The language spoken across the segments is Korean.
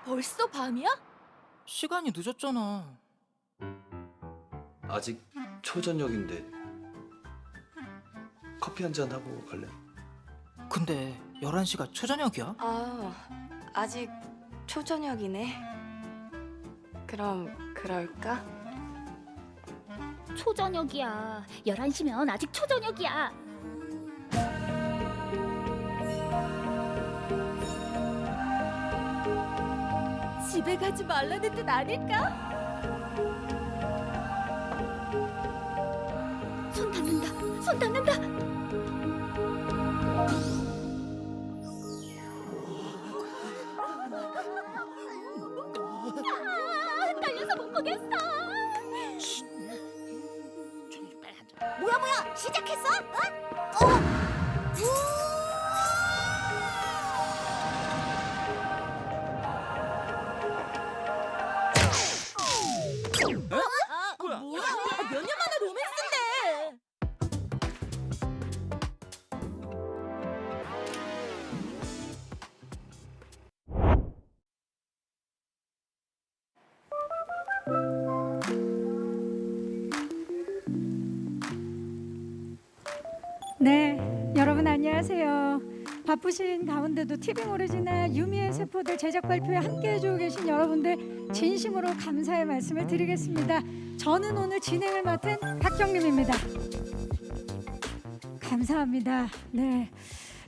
벌써 밤이야? 시간이 늦었잖아. 아직 초저녁인데 커피 한 잔 하고 갈래? 근데 11시가 초저녁이야? 아직 초저녁이네. 그럼 그럴까? 초저녁이야. 11시면 아직 초저녁이야. 집에 가지 말라는 뜻 아닐까? 손 닿는다. 손 닿는다. 떨려서 못 보겠어. 뭐야? 시작했어? 뭐야? 몇 년 만에 로맨스인데. 네, 여러분 안녕하세요. 바쁘신 가운데도 티빙 오리지널 유미의 세포들 제작 발표에 함께해주고 계신 여러분들 진심으로 감사의 말씀을 드리겠습니다. 저는 오늘 진행을 맡은 박경림입니다. 감사합니다. 네,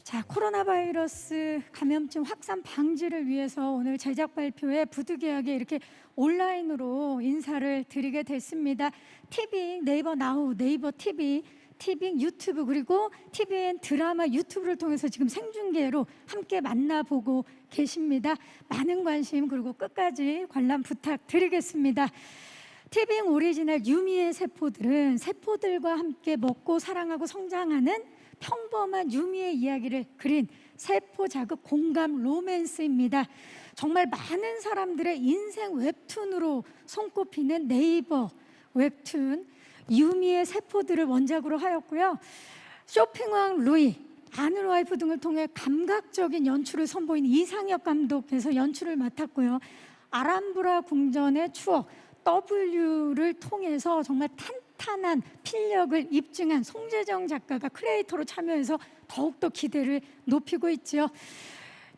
자, 코로나 바이러스 감염증 확산 방지를 위해서 오늘 제작 발표에 부득이하게 이렇게 온라인으로 인사를 드리게 됐습니다. 티빙, 네이버 나우, 네이버 TV, 티빙 유튜브 그리고 TVN 드라마 유튜브를 통해서 지금 생중계로 함께 만나보고 계십니다. 많은 관심 그리고 끝까지 관람 부탁드리겠습니다. 티빙 오리지널 유미의 세포들은 세포들과 함께 먹고 사랑하고 성장하는 평범한 유미의 이야기를 그린 세포 자극 공감 로맨스입니다. 정말 많은 사람들의 인생 웹툰으로 손꼽히는 네이버 웹툰 유미의 세포들을 원작으로 하였고요. 쇼핑왕 루이, 아는 와이프 등을 통해 감각적인 연출을 선보인 이상혁 감독께서 연출을 맡았고요. 아람브라 궁전의 추억 W를 통해서 정말 탄탄한 필력을 입증한 송재정 작가가 크리에이터로 참여해서 더욱더 기대를 높이고 있죠.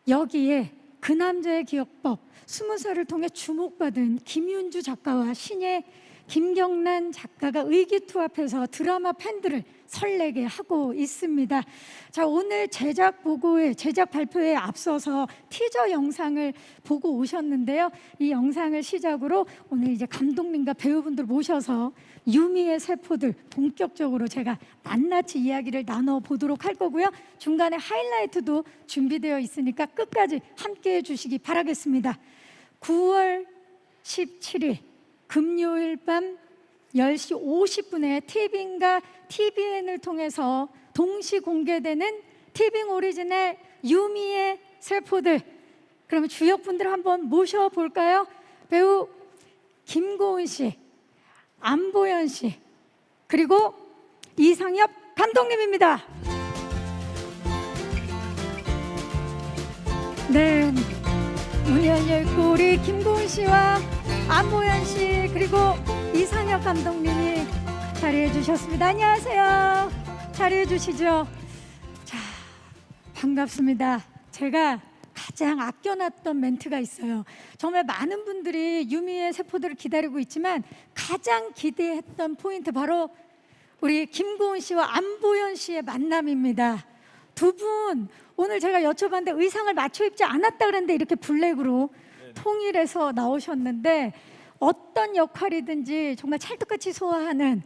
여기에 그 남자의 기억법 20살을 통해 주목받은 김윤주 작가와 신예 김경란 작가가 의기투합해서 드라마 팬들을 설레게 하고 있습니다. 자, 오늘 제작 보고회, 제작 발표에 앞서서 티저 영상을 보고 오셨는데요. 이 영상을 시작으로 오늘 이제 감독님과 배우분들 모셔서 유미의 세포들 본격적으로 제가 낱낱이 이야기를 나눠보도록 할 거고요. 중간에 하이라이트도 준비되어 있으니까 끝까지 함께해 주시기 바라겠습니다. 9월 17일 금요일 밤 10시 50분에 티빙과 TVN을 통해서 동시 공개되는 티빙 오리지널 유미의 세포들. 그러면 주역분들 한번 모셔볼까요? 배우 김고은 씨, 안보현 씨, 그리고 이상엽 감독님입니다. 네, 문이 열려있고 우리 김고은 씨와 안보현 씨 그리고 이상혁 감독님이 자리해 주셨습니다. 안녕하세요. 자리해 주시죠. 자, 반갑습니다. 제가 가장 아껴놨던 멘트가 있어요. 정말 많은 분들이 유미의 세포들을 기다리고 있지만 가장 기대했던 포인트 바로 우리 김고은 씨와 안보현 씨의 만남입니다. 두 분 오늘 제가 여쭤봤는데 의상을 맞춰 입지 않았다 그랬는데 이렇게 블랙으로 통일해서 나오셨는데 어떤 역할이든지 정말 찰떡같이 소화하는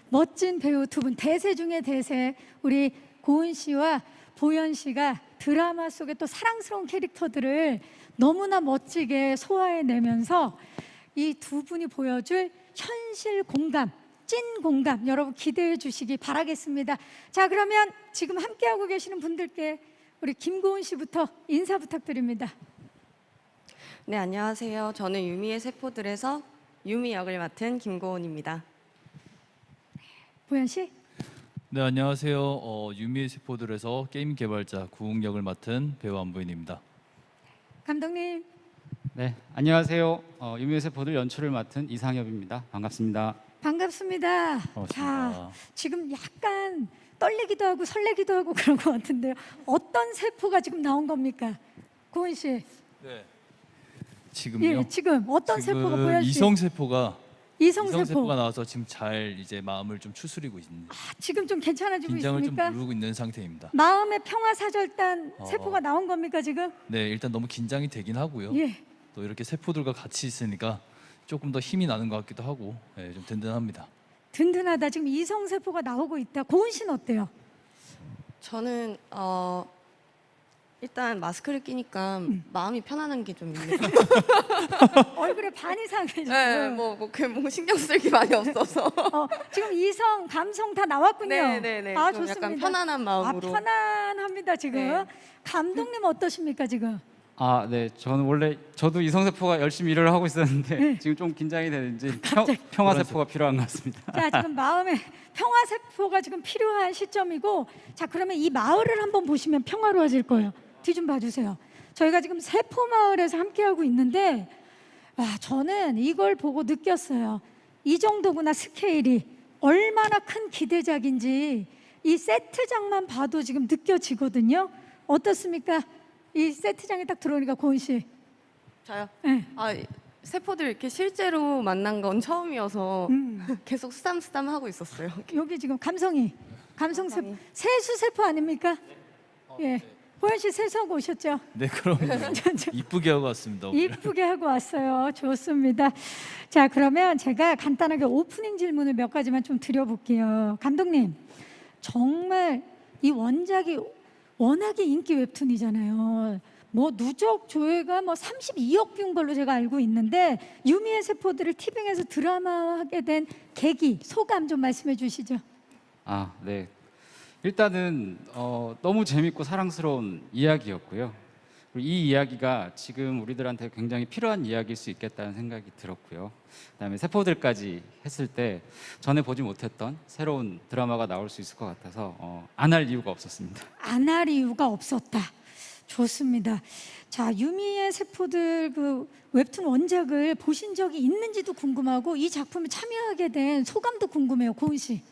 멋진 배우 두 분, 대세 중의 대세 우리 고은 씨와 보현 씨가 드라마 속에 또 사랑스러운 캐릭터들을 너무나 멋지게 소화해내면서 이 두 분이 보여줄 현실 공감, 찐 공감 여러분 기대해 주시기 바라겠습니다. 자, 그러면 지금 함께하고 계시는 분들께 우리 김고은 씨부터 인사 부탁드립니다. 네, 안녕하세요. 저는 유미의 세포들에서 유미 역을 맡은 김고은입니다. 보현 씨. 네, 안녕하세요. 유미의 세포들에서 게임 개발자 구웅 역을 맡은 배우 안보인입니다. 감독님. 네, 안녕하세요. 유미의 세포들 연출을 맡은 이상엽입니다. 반갑습니다. 반갑습니다. 자, 지금 약간 떨리기도 하고 설레기도 하고 그런 것 같은데요. 어떤 세포가 지금 나온 겁니까? 고은 씨. 네. 지금요. 예, 지금 어떤 세포가 보여 씨? 이성 세포가 이성 이성 세포. 세포가 나와서 지금 잘 이제 마음을 좀 추스리고 있는 지금 좀 괜찮아지고 긴장을 좀 있습니까? 누르고 있는 상태입니다. 마음의 평화사절단 어. 세포가 나온 겁니까 지금? 네, 일단 너무 긴장이 되긴 하고요. 예. 또 이렇게 세포들과 같이 있으니까 조금 더 힘이 나는 것 같기도 하고 좀 든든합니다. 든든하다. 지금 이성 세포가 나오고 있다. 고은 씨는 어때요? 저는 일단 마스크를 끼니까 마음이 편안한 게 좀 있네요. 얼굴에 반 이상 계시고. 네, 뭐 신경 쓸 게 많이 없어서. 지금 이성, 감성 다 나왔군요. 네네네. 아, 좀 좋습니다. 약간 편안한 마음으로. 편안합니다 지금. 네. 감독님 어떠십니까 지금? 아, 네, 저는 원래 저도 이성 세포가 열심히 일을 하고 있었는데 지금 좀 긴장이 되는지 평화 세포가 필요한 것 같습니다. 자, 지금 마음에 평화 세포가 지금 필요한 시점이고, 자 그러면 이 마을을 한번 보시면 평화로워질 거예요. 뒤 좀 봐주세요. 저희가 지금 세포 마을에서 함께하고 있는데, 와, 저는 이걸 보고 느꼈어요. 이 정도구나 스케일이 얼마나 큰 기대작인지 이 세트장만 봐도 지금 느껴지거든요. 어떻습니까? 이 세트장에 딱 들어오니까 고은 씨. 저요? 네. 세포들 이렇게 실제로 만난 건 처음이어서 계속 쓰담쓰담 하고 있었어요. 여기 지금 감성 세포, 세수 세포 아닙니까? 예. 보현 씨 세수하고 오셨죠? 네, 그럼 이쁘게 하고 왔습니다. 오늘. 이쁘게 하고 왔어요. 좋습니다. 자, 그러면 제가 간단하게 오프닝 질문을 몇 가지만 좀 드려볼게요. 감독님, 정말 이 원작이 워낙에 인기 웹툰이잖아요. 뭐 누적 조회가 뭐 32억 뷰인 걸로 제가 알고 있는데, 유미의 세포들을 티빙에서 드라마하게 된 계기, 소감 좀 말씀해 주시죠. 아, 네. 일단은 너무 재밌고 사랑스러운 이야기였고요. 그리고 이 이야기가 지금 우리들한테 굉장히 필요한 이야기일 수 있겠다는 생각이 들었고요. 그다음에 세포들까지 했을 때 전에 보지 못했던 새로운 드라마가 나올 수 있을 것 같아서 안 할 이유가 없었습니다. 안 할 이유가 없었다. 좋습니다. 자, 유미의 세포들 그 웹툰 원작을 보신 적이 있는지도 궁금하고, 이 작품에 참여하게 된 소감도 궁금해요. 고은 씨.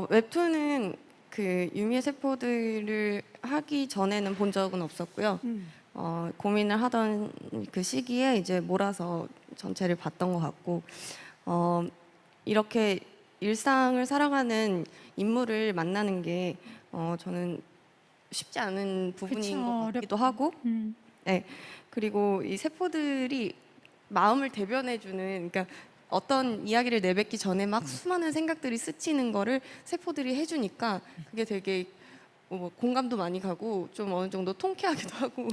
웹툰은 그 유미의 세포들을 하기 전에는 본 적은 없었고요. 고민을 하던 그 시기에 이제 몰아서 전체를 봤던 것 같고, 이렇게 일상을 살아가는 인물을 만나는 게 저는 쉽지 않은 부분인 그쵸, 것 같기도 하고, 음. 네. 그리고 이 세포들이 마음을 대변해주는, 그러니까 어떤 이야기를 내뱉기 전에 막 수많은 생각들이 스치는 거를 세포들이 해주니까 그게 되게 공감도 많이 가고 좀 어느 정도 통쾌하기도 하고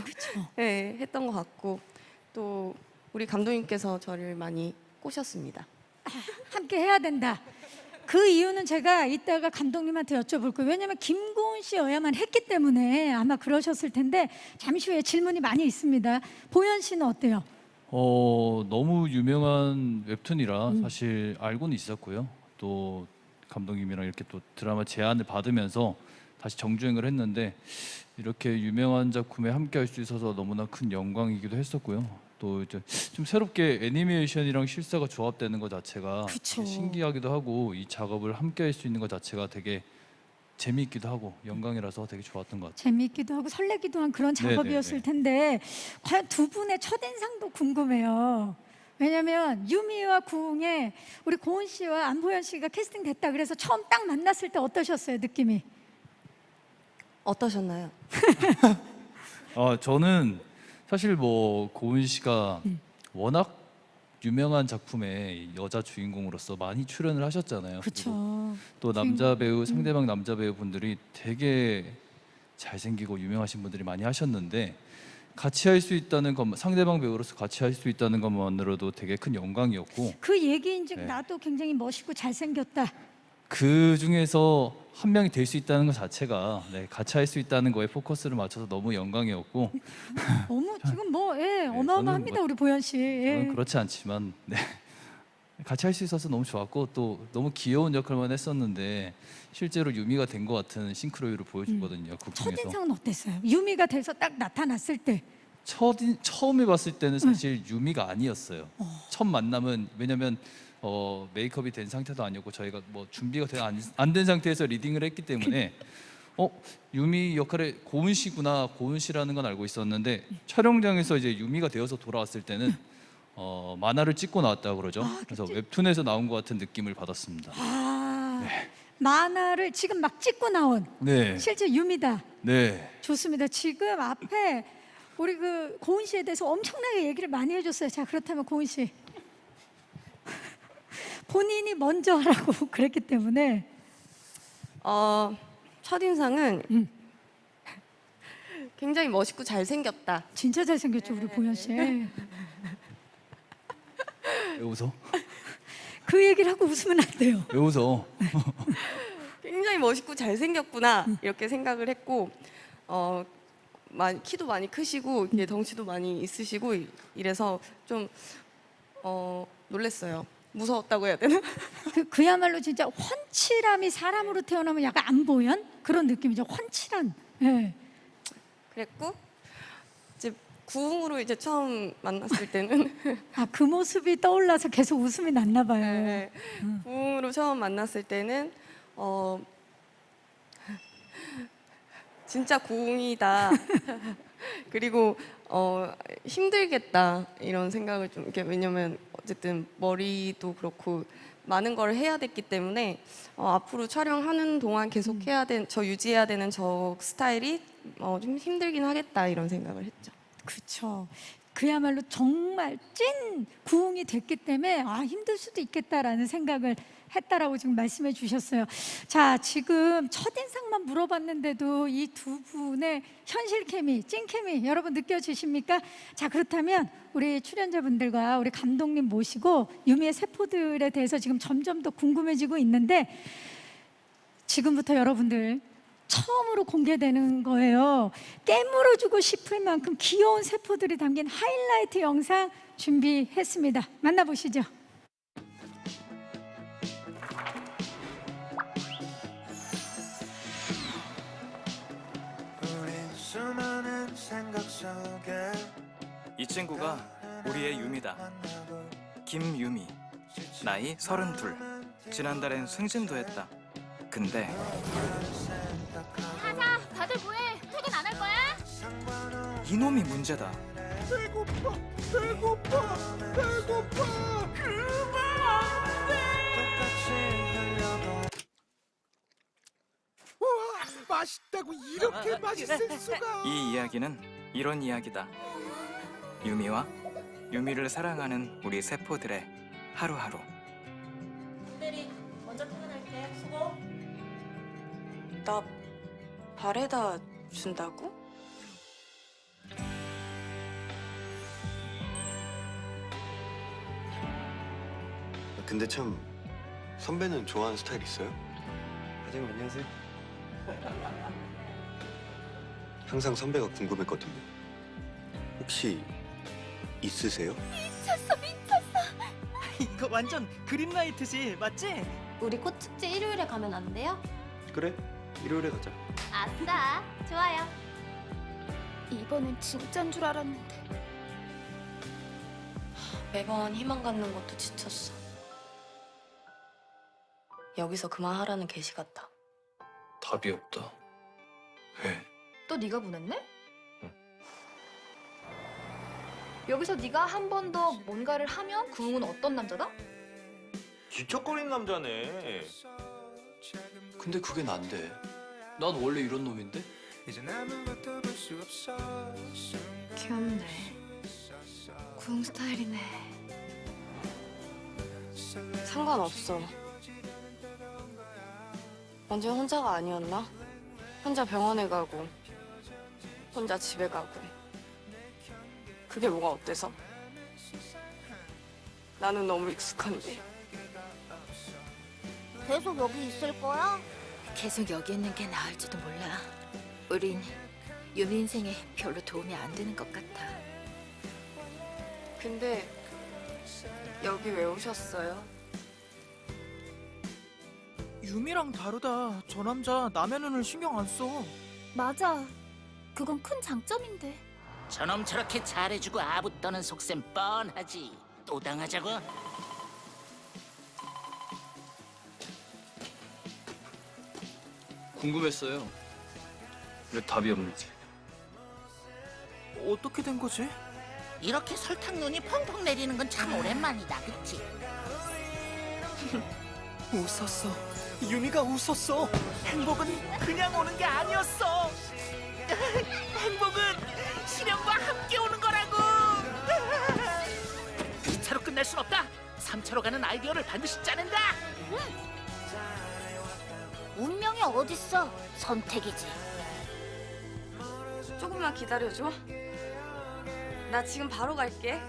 네, 했던 것 같고, 또 우리 감독님께서 저를 많이 꼬셨습니다. 함께 해야 된다. 그 이유는 제가 이따가 감독님한테 여쭤볼 거예요. 왜냐하면 김고은 씨여야만 했기 때문에 아마 그러셨을 텐데, 잠시 후에 질문이 많이 있습니다. 보현 씨는 어때요? 너무 유명한 웹툰이라 사실 알고는 있었고요. 또 감독님이랑 이렇게 또 드라마 제안을 받으면서 다시 정주행을 했는데, 이렇게 유명한 작품에 함께할 수 있어서 너무나 큰 영광이기도 했었고요. 또 이제 좀 새롭게 애니메이션이랑 실사가 조합되는 것 자체가 그쵸. 신기하기도 하고, 이 작업을 함께할 수 있는 것 자체가 되게 재미있기도 하고 영광이라서 되게 좋았던 것 같아요. 재미있기도 하고 설레기도 한 그런 작업이었을 텐데, 과연 두 분의 첫인상도 궁금해요. 왜냐면 유미와 구웅에 우리 고은 씨와 안보현 씨가 캐스팅 됐다 그래서 처음 딱 만났을 때 어떠셨어요, 느낌이? 어떠셨나요? 저는 사실 뭐 고은 씨가 워낙 유명한 작품에 여자 주인공으로서 많이 출연을 하셨잖아요. 그리고 그렇죠. 또 남자 배우, 상대방 남자 배우분들이 되게 잘생기고 유명하신 분들이 많이 하셨는데, 같이 할 수 있다는 것, 상대방 배우로서 같이 할 수 있다는 것만으로도 되게 큰 영광이었고, 그 얘기인즉 네. 나도 굉장히 멋있고 잘생겼다. 그 중에서 한 명이 될 수 있다는 것 자체가 같이 할 수 있다는 거에 포커스를 맞춰서 너무 영광이었고, 너무 지금 어마어마합니다, 저는 우리 보현 씨. 저는 그렇지 않지만 같이 할 수 있어서 너무 좋았고, 또 너무 귀여운 역할만 했었는데 실제로 유미가 된 것 같은 싱크로율을 보여주거든요. 극중에서. 첫인상은 어땠어요? 유미가 돼서 딱 나타났을 때 처음에 봤을 때는 사실 유미가 아니었어요. 첫 만남은 왜냐면 메이크업이 된 상태도 아니었고 저희가 뭐 준비가 안 된 상태에서 리딩을 했기 때문에 유미 역할에 고은 씨구나, 고은 씨라는 건 알고 있었는데 촬영장에서 이제 유미가 되어서 돌아왔을 때는 만화를 찍고 나왔다고 그러죠. 그래서 웹툰에서 나온 것 같은 느낌을 받았습니다. 만화를 지금 막 찍고 나온 네, 실제 유미다. 네. 좋습니다. 지금 앞에 우리 그 고은 씨에 대해서 엄청나게 얘기를 많이 해줬어요. 자, 그렇다면 고은 씨 본인이 먼저 하라고 그랬기 때문에 첫인상은 굉장히 멋있고 잘생겼다. 진짜 잘생겼죠, 우리 보현 씨. 왜 웃어? 그 얘기를 하고 웃으면 안 돼요. 왜 웃어? 굉장히 멋있고 잘생겼구나 이렇게 생각을 했고 키도 많이 크시고 이게 덩치도 많이 있으시고 이래서 좀 놀랬어요. 무서웠다고 해야 되나? 그야말로 진짜 훤칠함이 사람으로 태어나면 약간 안보현 그런 느낌이죠. 훤칠한. 예. 그랬고 이제 구웅으로 이제 처음 만났을 때는 그 모습이 떠올라서 계속 웃음이 났나 봐요. 네, 구웅으로 처음 만났을 때는 진짜 구웅이다. 그리고 힘들겠다 이런 생각을 좀 이렇게 왜냐면 어쨌든 머리도 그렇고 많은 걸 해야 됐기 때문에 앞으로 촬영하는 동안 계속 유지해야 되는 저 스타일이 좀 힘들긴 하겠다 이런 생각을 했죠. 그렇죠. 그야말로 정말 찐 구웅이 됐기 때문에 힘들 수도 있겠다라는 생각을 했다라고 지금 말씀해 주셨어요. 자, 지금 첫인상만 물어봤는데도 이 두 분의 현실 케미, 찐 케미 여러분 느껴지십니까? 자, 그렇다면 우리 출연자분들과 우리 감독님 모시고 유미의 세포들에 대해서 지금 점점 더 궁금해지고 있는데 지금부터 여러분들 처음으로 공개되는 거예요. 깨물어주고 싶을 만큼 귀여운 세포들이 담긴 하이라이트 영상 준비했습니다. 만나보시죠. 이 친구가 우리의 유미다. 김유미. 나이 32. 지난달엔 승진도 했다. 근데 하자, 다들 뭐해? 퇴근 안 할 거야? 이놈이 문제다. 맛있다고 이렇게 맛있을 수가. 이 이야기는 이런 이야기다. 유미와 유미를 사랑하는 우리 세포들의 하루하루. 대리 먼저 퇴근할게. 수고. 나 발에다 준다고? 근데 참 선배는 좋아하는 스타일 있어요? 과장님 안녕하세요. 항상 선배가 궁금했거든요. 혹시 있으세요? 이거 완전 그린라이트지, 맞지? 우리 꽃축제 일요일에 가면 안 돼요? 그래, 일요일에 가자. 아싸, 좋아요. 이번엔 진짠 줄 알았는데. 매번 희망 갖는 것도 지쳤어. 여기서 그만하라는 계시 같다. 답이 없다. 왜? 또 네가 보냈네? 응. 여기서 네가 한 번 더 뭔가를 하면 구웅은 어떤 남자다? 뒤척거리는 남자네. 근데 그게 난데. 난 원래 이런 놈인데? 귀엽네. 구웅 스타일이네. 상관없어. 완전 혼자가 아니었나? 혼자 병원에 가고 혼자 집에 가고 그게 뭐가 어때서? 나는 너무 익숙한데. 계속 여기 있을 거야? 계속 여기 있는 게 나을지도 몰라. 우린 유미 인생에 별로 도움이 안 되는 것 같아. 근데 여기 왜 오셨어요? 유미랑 다르다. 저 남자 남의 눈을 신경 안 써. 맞아. 그건 큰 장점인데. 저놈 저렇게 잘해주고 아부 떠는 속셈 뻔하지. 또 당하자고? 궁금했어요. 왜 답이 없는지. 어떻게 된 거지? 이렇게 설탕 눈이 펑펑 내리는 건 참 오랜만이다, 그치? 웃었어. 유미가 웃었어. 행복은 그냥 오는 게 아니었어. 행복은 시련과 함께 오는 거라고. 2차로 끝낼 순 없다. 3차로 가는 아이디어를 반드시 짜낸다. 운명이 어딨어? 선택이지. 조금만 기다려줘. 나 지금 바로 갈게.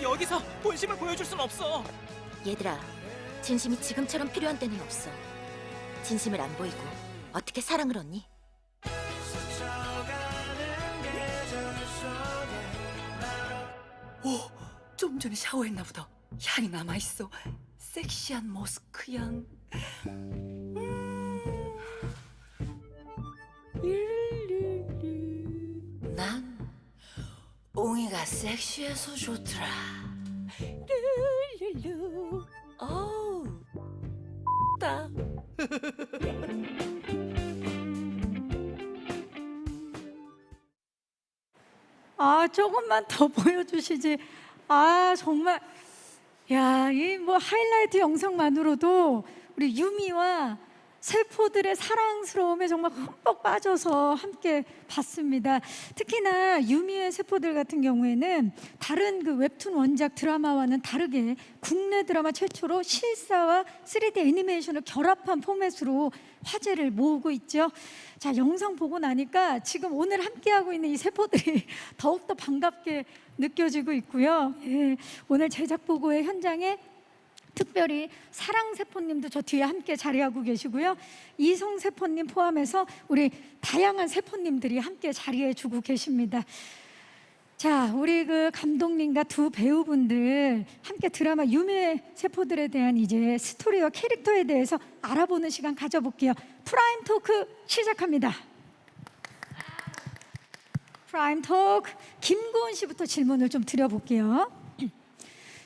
여기서 본심을 보여줄 순 없어. 얘들아, 진심이 지금처럼 필요한 때는 없어. 진심을 안 보이고 어떻게 사랑을 얻니? 오, 좀 전에 샤워했나 보다. 향이 남아있어. 섹시한 머스크 향. 난 옹이가 섹시해서 좋더라. 어우, 따. 아, 조금만 더 보여주시지. 아, 정말. 야, 이 뭐 하이라이트 영상만으로도 우리 유미와 세포들의 사랑스러움에 정말 흠뻑 빠져서 함께 봤습니다. 특히나 유미의 세포들 같은 경우에는 다른 그 웹툰 원작 드라마와는 다르게 국내 드라마 최초로 실사와 3D 애니메이션을 결합한 포맷으로 화제를 모으고 있죠. 자, 영상 보고 나니까 지금 오늘 함께하고 있는 이 세포들이 더욱더 반갑게 느껴지고 있고요. 예, 오늘 제작 보고회 현장에 특별히 사랑세포님도 저 뒤에 함께 자리하고 계시고요. 이성세포님 포함해서 우리 다양한 세포님들이 함께 자리해 주고 계십니다. 자, 우리 그 감독님과 두 배우분들 함께 드라마 유미의 세포들에 대한 이제 스토리와 캐릭터에 대해서 알아보는 시간 가져볼게요. 프라임 토크 시작합니다. 프라임 토크, 김고은 씨부터 질문을 좀 드려볼게요.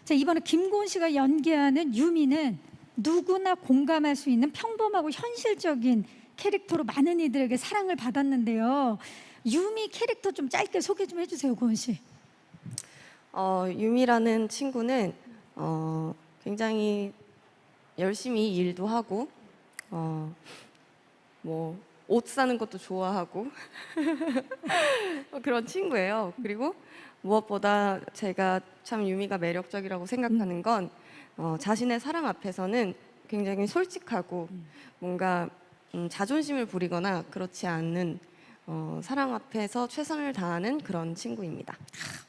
자, 이번에 김고은 씨가 연기하는 유미는 누구나 공감할 수 있는 평범하고 현실적인 캐릭터로 많은 이들에게 사랑을 받았는데요. 유미 캐릭터 좀 짧게 소개 좀 해주세요, 고은 씨. 유미라는 친구는 굉장히 열심히 일도 하고 뭐 옷 사는 것도 좋아하고 그런 친구예요. 그리고 무엇보다 제가 참 유미가 매력적이라고 생각하는 건 자신의 사랑 앞에서는 굉장히 솔직하고 뭔가 자존심을 부리거나 그렇지 않는 사랑 앞에서 최선을 다하는 그런 친구입니다.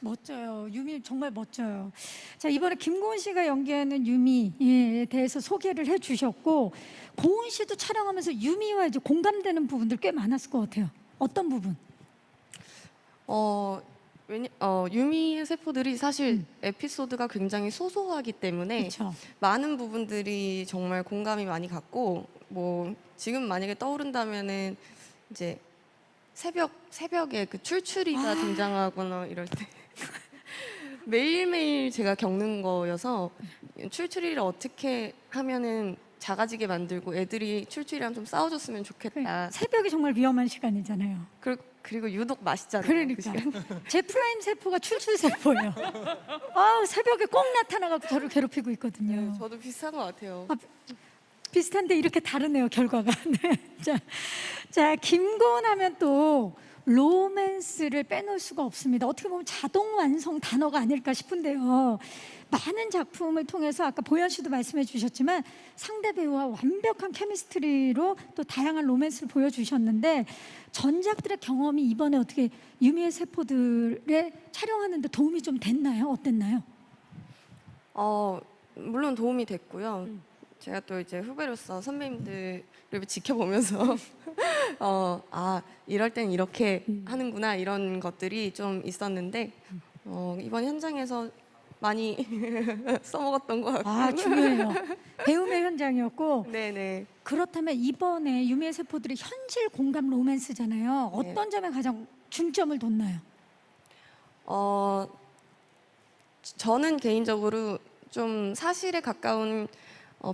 멋져요. 유미 정말 멋져요. 자, 이번에 김고은 씨가 연기하는 유미에 대해서 소개를 해주셨고, 고은 씨도 촬영하면서 유미와 이제 공감되는 부분들 꽤 많았을 것 같아요. 어떤 부분? 유미의 세포들이 사실 에피소드가 굉장히 소소하기 때문에 그쵸. 많은 부분들이 정말 공감이 많이 갔고, 뭐 지금 만약에 떠오른다면은 이제 새벽에 그 출출이가 등장하거나 이럴 때 매일매일 제가 겪는 거여서 출출이를 어떻게 하면은 작아지게 만들고 애들이 출출이랑 좀 싸워줬으면 좋겠다. 새벽이 정말 위험한 시간이잖아요. 그리고 유독 맛있잖아요. 그러니까 제 프라임 세포가 출출 세포예요. 아, 새벽에 꼭 나타나갖고 저를 괴롭히고 있거든요. 네, 저도 비슷한 것 같아요. 비슷한데 이렇게 다르네요, 결과가. 네. 자, 김고은 하면 또 로맨스를 빼놓을 수가 없습니다. 어떻게 보면 자동 완성 단어가 아닐까 싶은데요. 많은 작품을 통해서 아까 보현 씨도 말씀해 주셨지만 상대 배우와 완벽한 케미스트리로 또 다양한 로맨스를 보여주셨는데, 전작들의 경험이 이번에 어떻게 유미의 세포들에 촬영하는 데 도움이 좀 됐나요? 어땠나요? 물론 도움이 됐고요. 제가 또 이제 후배로서 선배님들을 지켜보면서 이럴 땐 이렇게 하는구나 이런 것들이 좀 있었는데 이번 현장에서 많이 써먹었던 것 같고. 아, 중요해요. 배움의 현장이었고. 네네. 그렇다면 이번에 유미의 세포들이 현실 공감 로맨스잖아요. 네. 어떤 점에 가장 중점을 뒀나요? 저는 개인적으로 좀 사실에 가까운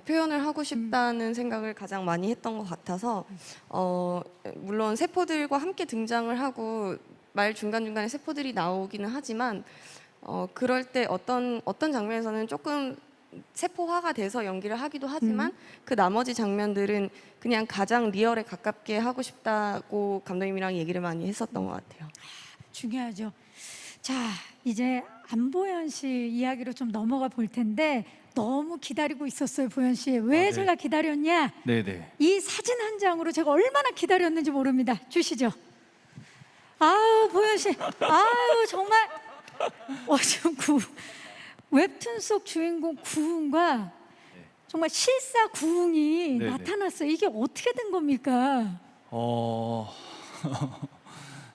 표현을 하고 싶다는 생각을 가장 많이 했던 것 같아서 물론 세포들과 함께 등장을 하고 말 중간중간에 세포들이 나오기는 하지만 그럴 때 어떤 장면에서는 조금 세포화가 돼서 연기를 하기도 하지만 그 나머지 장면들은 그냥 가장 리얼에 가깝게 하고 싶다고 감독님이랑 얘기를 많이 했었던 것 같아요. 중요하죠. 자, 이제 안보현 씨 이야기로 좀 넘어가 볼 텐데 너무 기다리고 있었어요, 보현 씨. 왜 네. 제가 기다렸냐? 네네. 이 사진 한 장으로 제가 얼마나 기다렸는지 모릅니다. 주시죠. 아우, 보현 씨. 아우, 정말 지금 웹툰 속 주인공 구웅과 정말 실사 구웅이 네네. 나타났어요. 이게 어떻게 된 겁니까?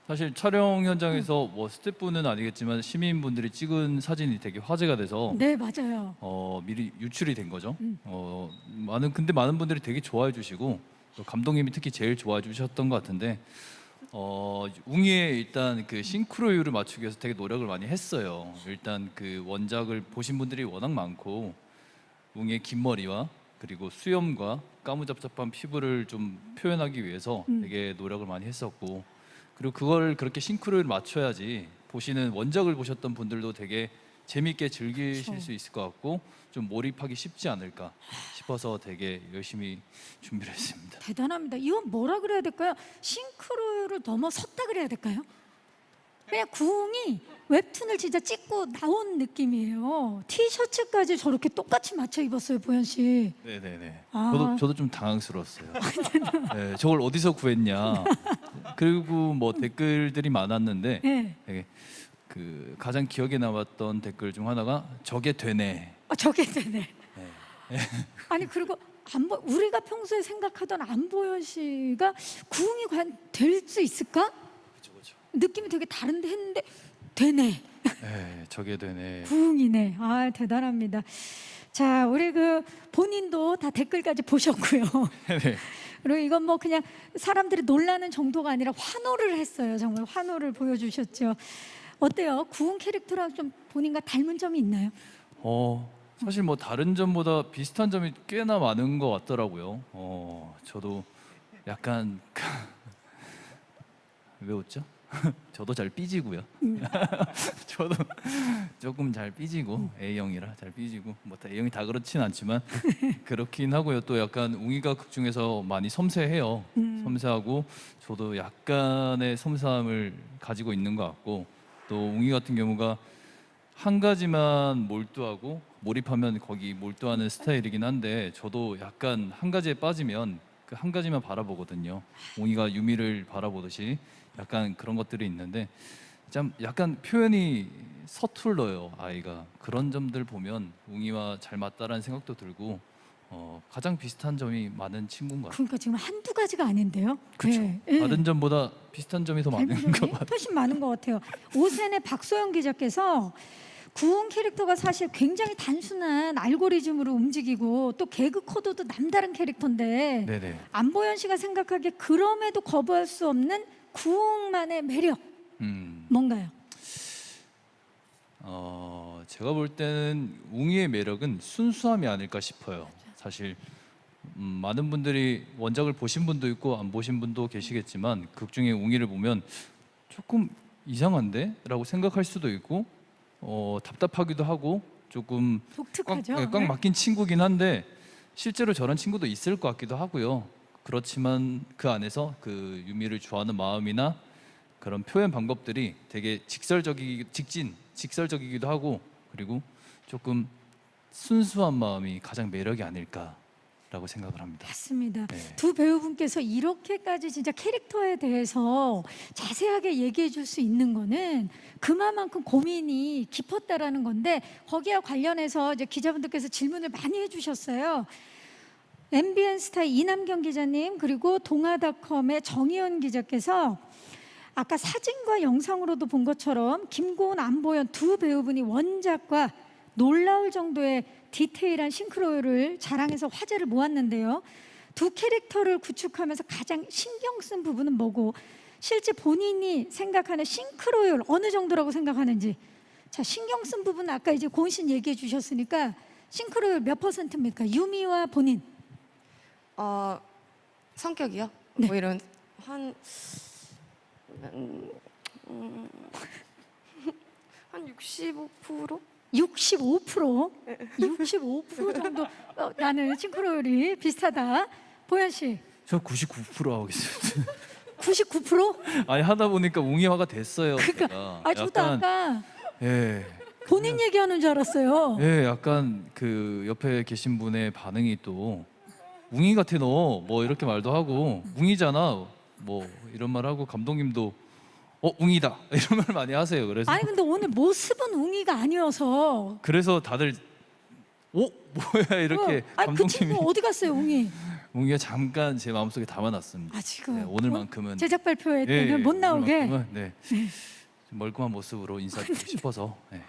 사실 촬영 현장에서 뭐 스태프는 아니겠지만 시민분들이 찍은 사진이 되게 화제가 돼서 네, 맞아요. 미리 유출이 된 거죠. 근데 많은 분들이 되게 좋아해 주시고 또 감독님이 특히 제일 좋아해 주셨던 것 같은데 웅이의 일단 그 싱크로율을 맞추기 위해서 되게 노력을 많이 했어요. 일단 그 원작을 보신 분들이 워낙 많고 웅이의 긴 머리와 그리고 수염과 까무잡잡한 피부를 좀 표현하기 위해서 되게 노력을 많이 했었고, 그리고 그걸 그렇게 싱크로율을 맞춰야지 보시는 원작을 보셨던 분들도 되게 재밌게 즐기실 그렇죠. 수 있을 것 같고 좀 몰입하기 쉽지 않을까 싶어서 되게 열심히 준비를 했습니다. 대단합니다. 이건 뭐라 그래야 될까요? 싱크로율을 넘어섰다 그래야 될까요? 그냥 구웅이 웹툰을 진짜 찍고 나온 느낌이에요. 티셔츠까지 저렇게 똑같이 맞춰 입었어요, 보현 씨. 네네네. 아. 저도 좀 당황스러웠어요. 네, 저걸 어디서 구했냐. 그리고 뭐 댓글들이 많았는데 네. 되게 그 가장 기억에 남았던 댓글 중 하나가 저게 되네. 저게 되네. 아니, 그리고 우리가 평소에 생각하던 안보현 씨가 구웅이 과연 될 수 있을까? 그렇죠. 느낌이 되게 다른데 했는데 되네. 네, 저게 되네. 구웅이네. 아, 대단합니다. 자, 우리 그 본인도 다 댓글까지 보셨고요. 네. 그리고 이건 뭐 그냥 사람들이 놀라는 정도가 아니라 환호를 했어요. 정말 환호를 보여주셨죠. 어때요? 구웅 캐릭터랑 좀 본인과 닮은 점이 있나요? 사실 뭐 다른 점보다 비슷한 점이 꽤나 많은 것 같더라고요. 저도 약간 왜 웃죠? 저도 잘 삐지고요. 저도 조금 잘 삐지고 A형이라 잘 삐지고 뭐 A형이 다 그렇진 않지만 그렇긴 하고요. 또 약간 웅이가 극 중에서 많이 섬세해요. 섬세하고 저도 약간의 섬세함을 가지고 있는 것 같고, 또 웅이 같은 경우가 한 가지만 몰두하고 몰입하면 거기 몰두하는 스타일이긴 한데 저도 약간 한 가지에 빠지면 그 한 가지만 바라보거든요. 웅이가 유미를 바라보듯이 약간 그런 것들이 있는데 참 약간 표현이 서툴러요, 아이가. 그런 점들 보면 웅이와 잘 맞다라는 생각도 들고 가장 비슷한 점이 많은 친구인 것 같아요. 그러니까 지금 한두 가지가 아닌데요. 그렇죠. 네, 네. 다른 점보다 비슷한 점이 더 많은 닮은 것 점이 같아요. 훨씬 많은 것 같아요. 오센의 박소영 기자께서 구웅 캐릭터가 사실 굉장히 단순한 알고리즘으로 움직이고 또 개그 코드도 남다른 캐릭터인데 네네. 안보현 씨가 생각하기에 그럼에도 거부할 수 없는 구웅만의 매력 뭔가요? 제가 볼 때는 웅이의 매력은 순수함이 아닐까 싶어요. 사실 많은 분들이 원작을 보신 분도 있고 안 보신 분도 계시겠지만 극 중에 웅이를 보면 조금 이상한데? 라고 생각할 수도 있고 답답하기도 하고 조금 독특하죠. 꽉 막힌 친구긴 한데 실제로 저런 친구도 있을 것 같기도 하고요. 그렇지만 그 안에서 그 유미를 좋아하는 마음이나 그런 표현 방법들이 되게 직설적이기도 하고, 그리고 조금 순수한 마음이 가장 매력이 아닐까라고 생각을 합니다. 맞습니다. 네. 두 배우분께서 이렇게까지 진짜 캐릭터에 대해서 자세하게 얘기해 줄 수 있는 거는 그만큼 고민이 깊었다라는 건데, 거기와 관련해서 이제 기자분들께서 질문을 많이 해주셨어요. MBN 스타 이남경 기자님, 그리고 동아닷컴의 정희연 기자께서 아까 사진과 영상으로도 본 것처럼 김고은, 안보현 두 배우분이 원작과 놀라울 정도의 디테일한 싱크로율을 자랑해서 화제를 모았는데요. 두 캐릭터를 구축하면서 가장 신경 쓴 부분은 뭐고 실제 본인이 생각하는 싱크로율 어느 정도라고 생각하는지. 자, 신경 쓴 부분 아까 이제 고은 씨는 얘기해 주셨으니까 싱크로율 몇 %입니까? 유미와 본인. 성격이요? 네. 뭐 이런 한 65%? 65%? 65% 정도 나는 싱크로율이 비슷하다. 보현 씨. 저 99% 하고 있어요. 99%? 아니 하다 보니까 웅이화가 됐어요. 그러니까 제가. 저도 아까 예. 본인 얘기하는 줄 알았어요. 예, 약간 그 옆에 계신 분의 반응이 또 웅이 같아 너 뭐 이렇게 말도 하고 웅이잖아 뭐 이런 말 하고 감독님도 웅이다 이런 말 많이 하세요. 그래서 아니 근데 오늘 모습은 웅이가 아니어서. 그래서 다들 뭐야 이렇게 아니 그 친구 감독님이 어디 갔어요, 웅이? 웅이가 잠깐 제 마음속에 담아놨습니다. 지금 네, 오늘만큼은 제작 발표회 때는 못 나오게. 오늘만큼은, 네. 좀 멀끔한 모습으로 인사드리고 싶어서. 네.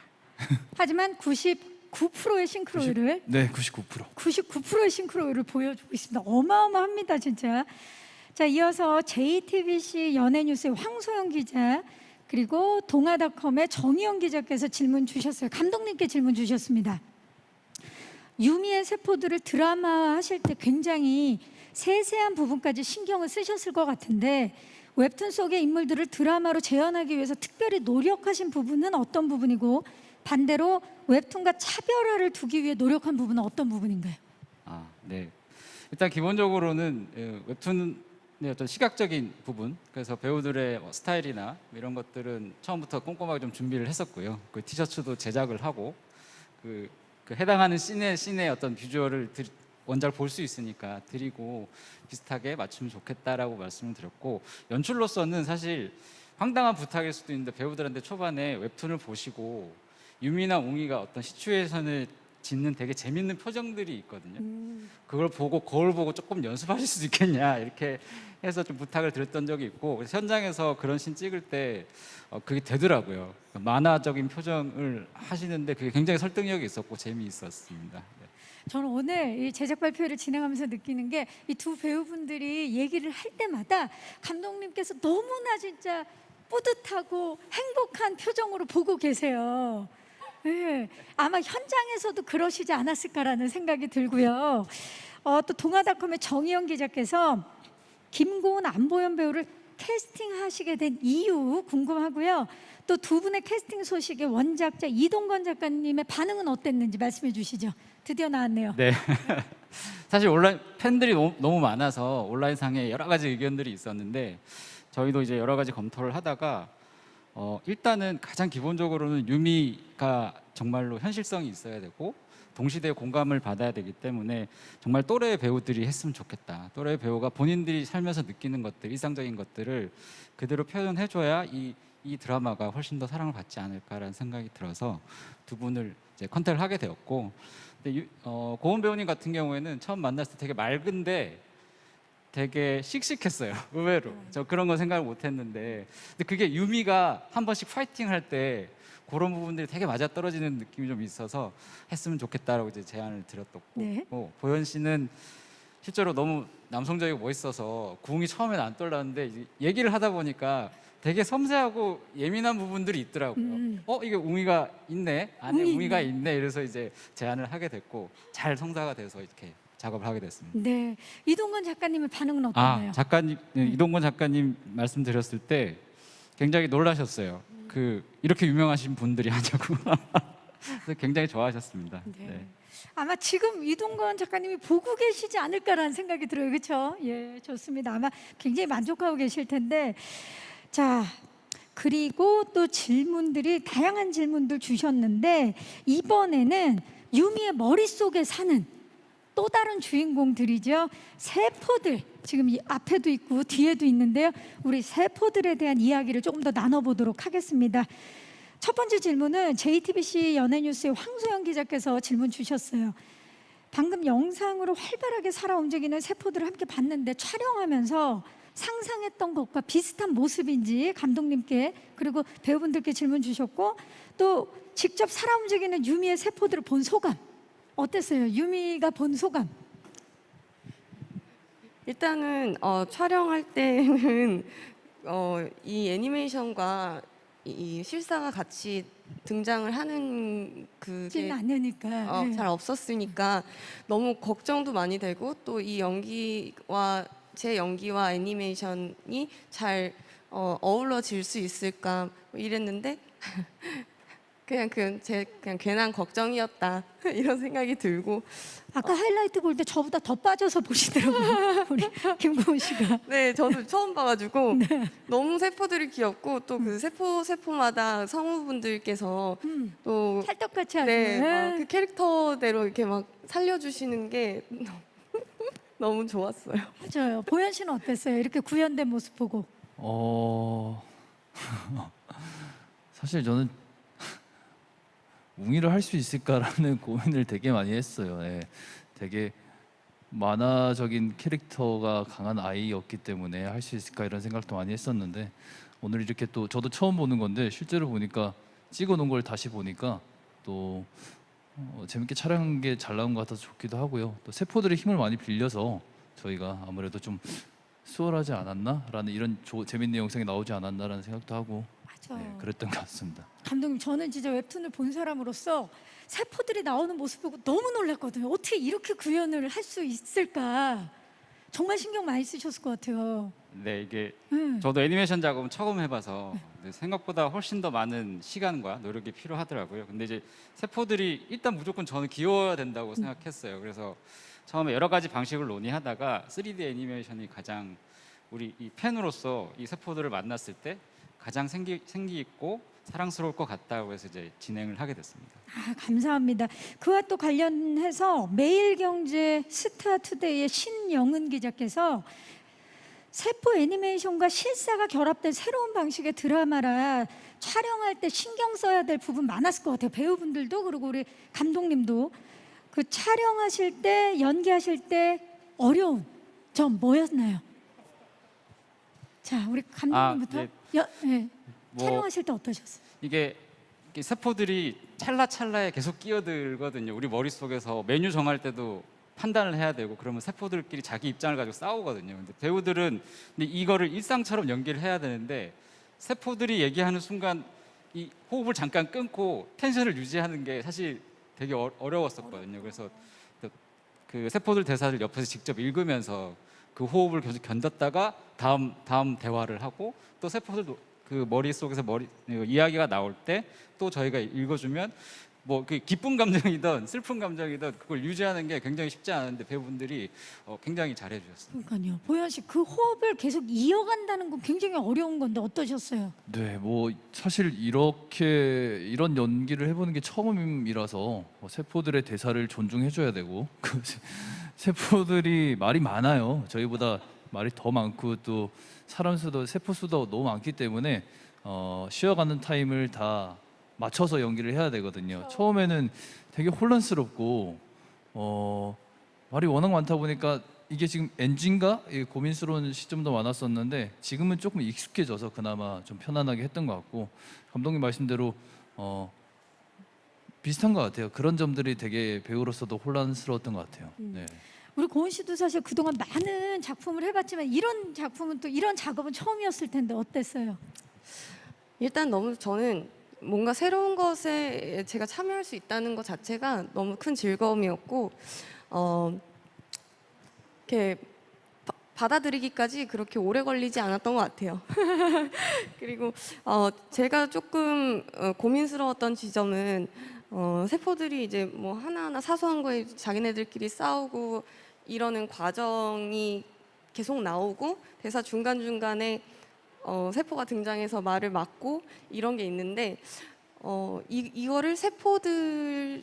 하지만 99%의 싱크로율을 99%의 싱크로율을 보여주고 있습니다. 어마어마합니다, 진짜. 자, 이어서 JTBC 연예뉴스의 황소영 기자 그리고 동아닷컴의 정희영 기자께서 질문 주셨어요. 감독님께 질문 주셨습니다. 유미의 세포들을 드라마하실 때 굉장히 세세한 부분까지 신경을 쓰셨을 것 같은데 웹툰 속의 인물들을 드라마로 재현하기 위해서 특별히 노력하신 부분은 어떤 부분이고 반대로 웹툰과 차별화를 두기 위해 노력한 부분은 어떤 부분인가요? 네. 일단 기본적으로는 웹툰의 어떤 시각적인 부분, 그래서 배우들의 스타일이나 이런 것들은 처음부터 꼼꼼하게 좀 준비를 했었고요. 그 티셔츠도 제작을 하고 그 해당하는 씬의 어떤 비주얼을 원작을 볼 수 있으니까 드리고 비슷하게 맞추면 좋겠다라고 말씀을 드렸고, 연출로서는 사실 황당한 부탁일 수도 있는데 배우들한테 초반에 웹툰을 보시고 유미나 웅이가 어떤 시츄에이션을 짓는 되게 재밌는 표정들이 있거든요. 그걸 보고 거울 보고 조금 연습하실 수 있겠냐 이렇게 해서 좀 부탁을 드렸던 적이 있고, 그래서 현장에서 그런 씬 찍을 때 그게 되더라고요. 만화적인 표정을 하시는데 그게 굉장히 설득력이 있었고 재미있었습니다. 네. 저는 오늘 이 제작 발표를 진행하면서 느끼는 게 이 두 배우분들이 얘기를 할 때마다 감독님께서 너무나 진짜 뿌듯하고 행복한 표정으로 보고 계세요. 네, 아마 현장에서도 그러시지 않았을까라는 생각이 들고요. 또 동아닷컴의 정희영 기자께서 김고은, 안보현 배우를 캐스팅하시게 된 이유 궁금하고요. 또 두 분의 캐스팅 소식에 원작자 이동건 작가님의 반응은 어땠는지 말씀해 주시죠. 드디어 나왔네요. 네. 사실 온라인 팬들이 너무 많아서 온라인상에 여러 가지 의견들이 있었는데 저희도 이제 여러 가지 검토를 하다가 일단은 가장 기본적으로는 유미가 정말로 현실성이 있어야 되고 동시대에 공감을 받아야 되기 때문에 정말 또래의 배우들이 했으면 좋겠다. 또래의 배우가 본인들이 살면서 느끼는 것들, 일상적인 것들을 그대로 표현해줘야 이 드라마가 훨씬 더 사랑을 받지 않을까라는 생각이 들어서 두 분을 이제 컨택을 하게 되었고, 근데 고은 배우님 같은 경우에는 처음 만났을 때 되게 맑은데 되게 씩씩했어요. 의외로 저 그런 거 생각을 못했는데, 근데 그게 유미가 한 번씩 파이팅 할 때 그런 부분들이 되게 맞아떨어지는 느낌이 좀 있어서 했으면 좋겠다라고 이제 제안을 드렸었고, 네. 보현 씨는 실제로 너무 남성적이고 멋있어서 구웅이 처음엔 안 떠올랐는데 이제 얘기를 하다 보니까 되게 섬세하고 예민한 부분들이 있더라고요. 이게 웅이가 있네, 안에 웅이가 있네, 이래서 이제 제안을 하게 됐고 잘 성사가 돼서 이렇게 작업을 하게 됐습니다. 네, 이동건 작가님의 반응은 어떤가요? 작가님, 이동건 작가님 말씀드렸을 때 굉장히 놀라셨어요. 이렇게 유명하신 분들이 하냐고. 그래서 굉장히 좋아하셨습니다. 네. 네. 아마 지금 이동건 작가님이 보고 계시지 않을까라는 생각이 들어요. 그렇죠? 예, 좋습니다. 아마 굉장히 만족하고 계실 텐데, 자, 그리고 또 질문들이 다양한 질문들 주셨는데 이번에는 유미의 머릿속에 사는 또 다른 주인공들이죠. 세포들, 지금 이 앞에도 있고 뒤에도 있는데요. 우리 세포들에 대한 이야기를 조금 더 나눠보도록 하겠습니다. 첫 번째 질문은 JTBC 연예뉴스의 황소영 기자께서 질문 주셨어요. 방금 영상으로 활발하게 살아 움직이는 세포들을 함께 봤는데 촬영하면서 상상했던 것과 비슷한 모습인지 감독님께 그리고 배우분들께 질문 주셨고 또 직접 살아 움직이는 유미의 세포들을 본 소감 어땠어요? 유미가 본 소감. 일단은 촬영할 때는 이 애니메이션과 이 실사가 같이 등장을 하는 그게 않으니까 네. 잘 없었으니까 너무 걱정도 많이 되고 또 이 연기와 제 연기와 애니메이션이 잘 어우러질 수 있을까 뭐 이랬는데 그냥 괜한 걱정이었다 이런 생각이 들고 아까 하이라이트 볼 때 저보다 더 빠져서 보시더라고요. 우리 김고은 씨가. 네, 저도 처음 봐가지고 너무 세포들이 귀엽고 또 그 세포마다 성우분들께서 또 찰떡같이 네, 하는 그 캐릭터대로 이렇게 막 살려주시는 게 너무 좋았어요. 맞아요. 보현 씨는 어땠어요? 이렇게 구현된 모습 보고. 사실 저는 웅이를 할 수 있을까라는 고민을 되게 많이 했어요. 예. 되게 만화적인 캐릭터가 강한 아이였기 때문에 할 수 있을까 이런 생각도 많이 했었는데 오늘 이렇게 또 저도 처음 보는 건데 실제로 보니까 찍어놓은 걸 다시 보니까 또 재밌게 촬영한 게 잘 나온 것 같아서 좋기도 하고요. 또 세포들의 힘을 많이 빌려서 저희가 아무래도 좀 수월하지 않았나라는 이런 재밌는 영상이 나오지 않았나라는 생각도 하고 네, 그랬던 것 같습니다. 감독님 저는 진짜 웹툰을 본 사람으로서 세포들이 나오는 모습 보고 너무 놀랐거든요. 어떻게 이렇게 구현을 할 수 있을까? 정말 신경 많이 쓰셨을 것 같아요. 네, 이게 저도 애니메이션 작업은 처음 해봐서 생각보다 훨씬 더 많은 시간과 노력이 필요하더라고요. 근데 이제 세포들이 일단 무조건 저는 귀여워야 된다고 생각했어요. 그래서 처음에 여러 가지 방식을 논의하다가 3D 애니메이션이 가장 우리 이 팬으로서 이 세포들을 만났을 때 가장 생기 있고 사랑스러울 것 같다고 해서 이제 진행을 하게 됐습니다. 감사합니다. 그와 또 관련해서 매일경제 스타투데이의 신영은 기자께서 세포 애니메이션과 실사가 결합된 새로운 방식의 드라마라 촬영할 때 신경 써야 될 부분 많았을 것 같아요. 배우분들도 그리고 우리 감독님도 그 촬영하실 때 연기하실 때 어려운 점 뭐였나요? 자, 우리 감독님부터. 네. 촬영하실 때 어떠셨어요? 이게 세포들이 찰나찰나에 계속 끼어들거든요. 우리 머릿속에서 메뉴 정할 때도 판단을 해야 되고 그러면 세포들끼리 자기 입장을 가지고 싸우거든요. 근데 배우들은 이거를 일상처럼 연기를 해야 되는데 세포들이 얘기하는 순간 이 호흡을 잠깐 끊고 텐션을 유지하는 게 사실 되게 어려웠었거든요. 그래서 그 세포들 대사를 옆에서 직접 읽으면서 그 호흡을 계속 견뎠다가 다음 대화를 하고 또 세포들도 그 머릿속에서 이야기가 나올 때 또 저희가 읽어주면 뭐 그 기쁜 감정이든 슬픈 감정이든 그걸 유지하는 게 굉장히 쉽지 않은데 배우분들이 굉장히 잘해 주셨어요. 그러니까요. 보현 씨 그 호흡을 계속 이어간다는 건 굉장히 어려운 건데 어떠셨어요? 네, 뭐 사실 이런 연기를 해보는 게 처음이라서 세포들의 대사를 존중해줘야 되고 그 세포들이 말이 많아요. 저희보다 말이 더 많고 또 사람 수도 세포 수도 너무 많기 때문에 쉬어가는 타임을 다 맞춰서 연기를 해야 되거든요. 처음에는 되게 혼란스럽고 말이 워낙 많다 보니까 이게 지금 NG인가? 고민스러운 시점도 많았었는데 지금은 조금 익숙해져서 그나마 좀 편안하게 했던 것 같고 감독님 말씀대로 비슷한 것 같아요. 그런 점들이 되게 배우로서도 혼란스러웠던 것 같아요. 네. 우리 고은 씨도 사실 그동안 많은 작품을 해봤지만 이런 작품은 또 이런 작업은 처음이었을 텐데 어땠어요? 일단 너무 저는 뭔가 새로운 것에 제가 참여할 수 있다는 것 자체가 너무 큰 즐거움이었고 이렇게 받아들이기까지 그렇게 오래 걸리지 않았던 것 같아요. 그리고 제가 조금 고민스러웠던 지점은 세포들이 이제 뭐 하나하나 사소한 거에 자기네들끼리 싸우고 이러는 과정이 계속 나오고 대사 중간중간에 세포가 등장해서 말을 막고 이런 게 있는데 이거를 세포들의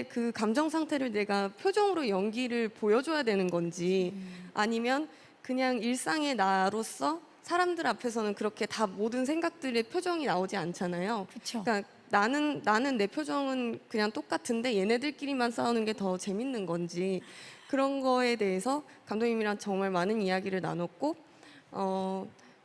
그 감정 상태를 내가 표정으로 연기를 보여줘야 되는 건지 아니면 그냥 일상의 나로서 사람들 앞에서는 그렇게 다 모든 생각들의 표정이 나오지 않잖아요. 그쵸. 그러니까 나는 내 표정은 그냥 똑같은데 얘네들끼리만 싸우는 게 더 재밌는 건지 그런 거에 대해서 감독님이랑 정말 많은 이야기를 나눴고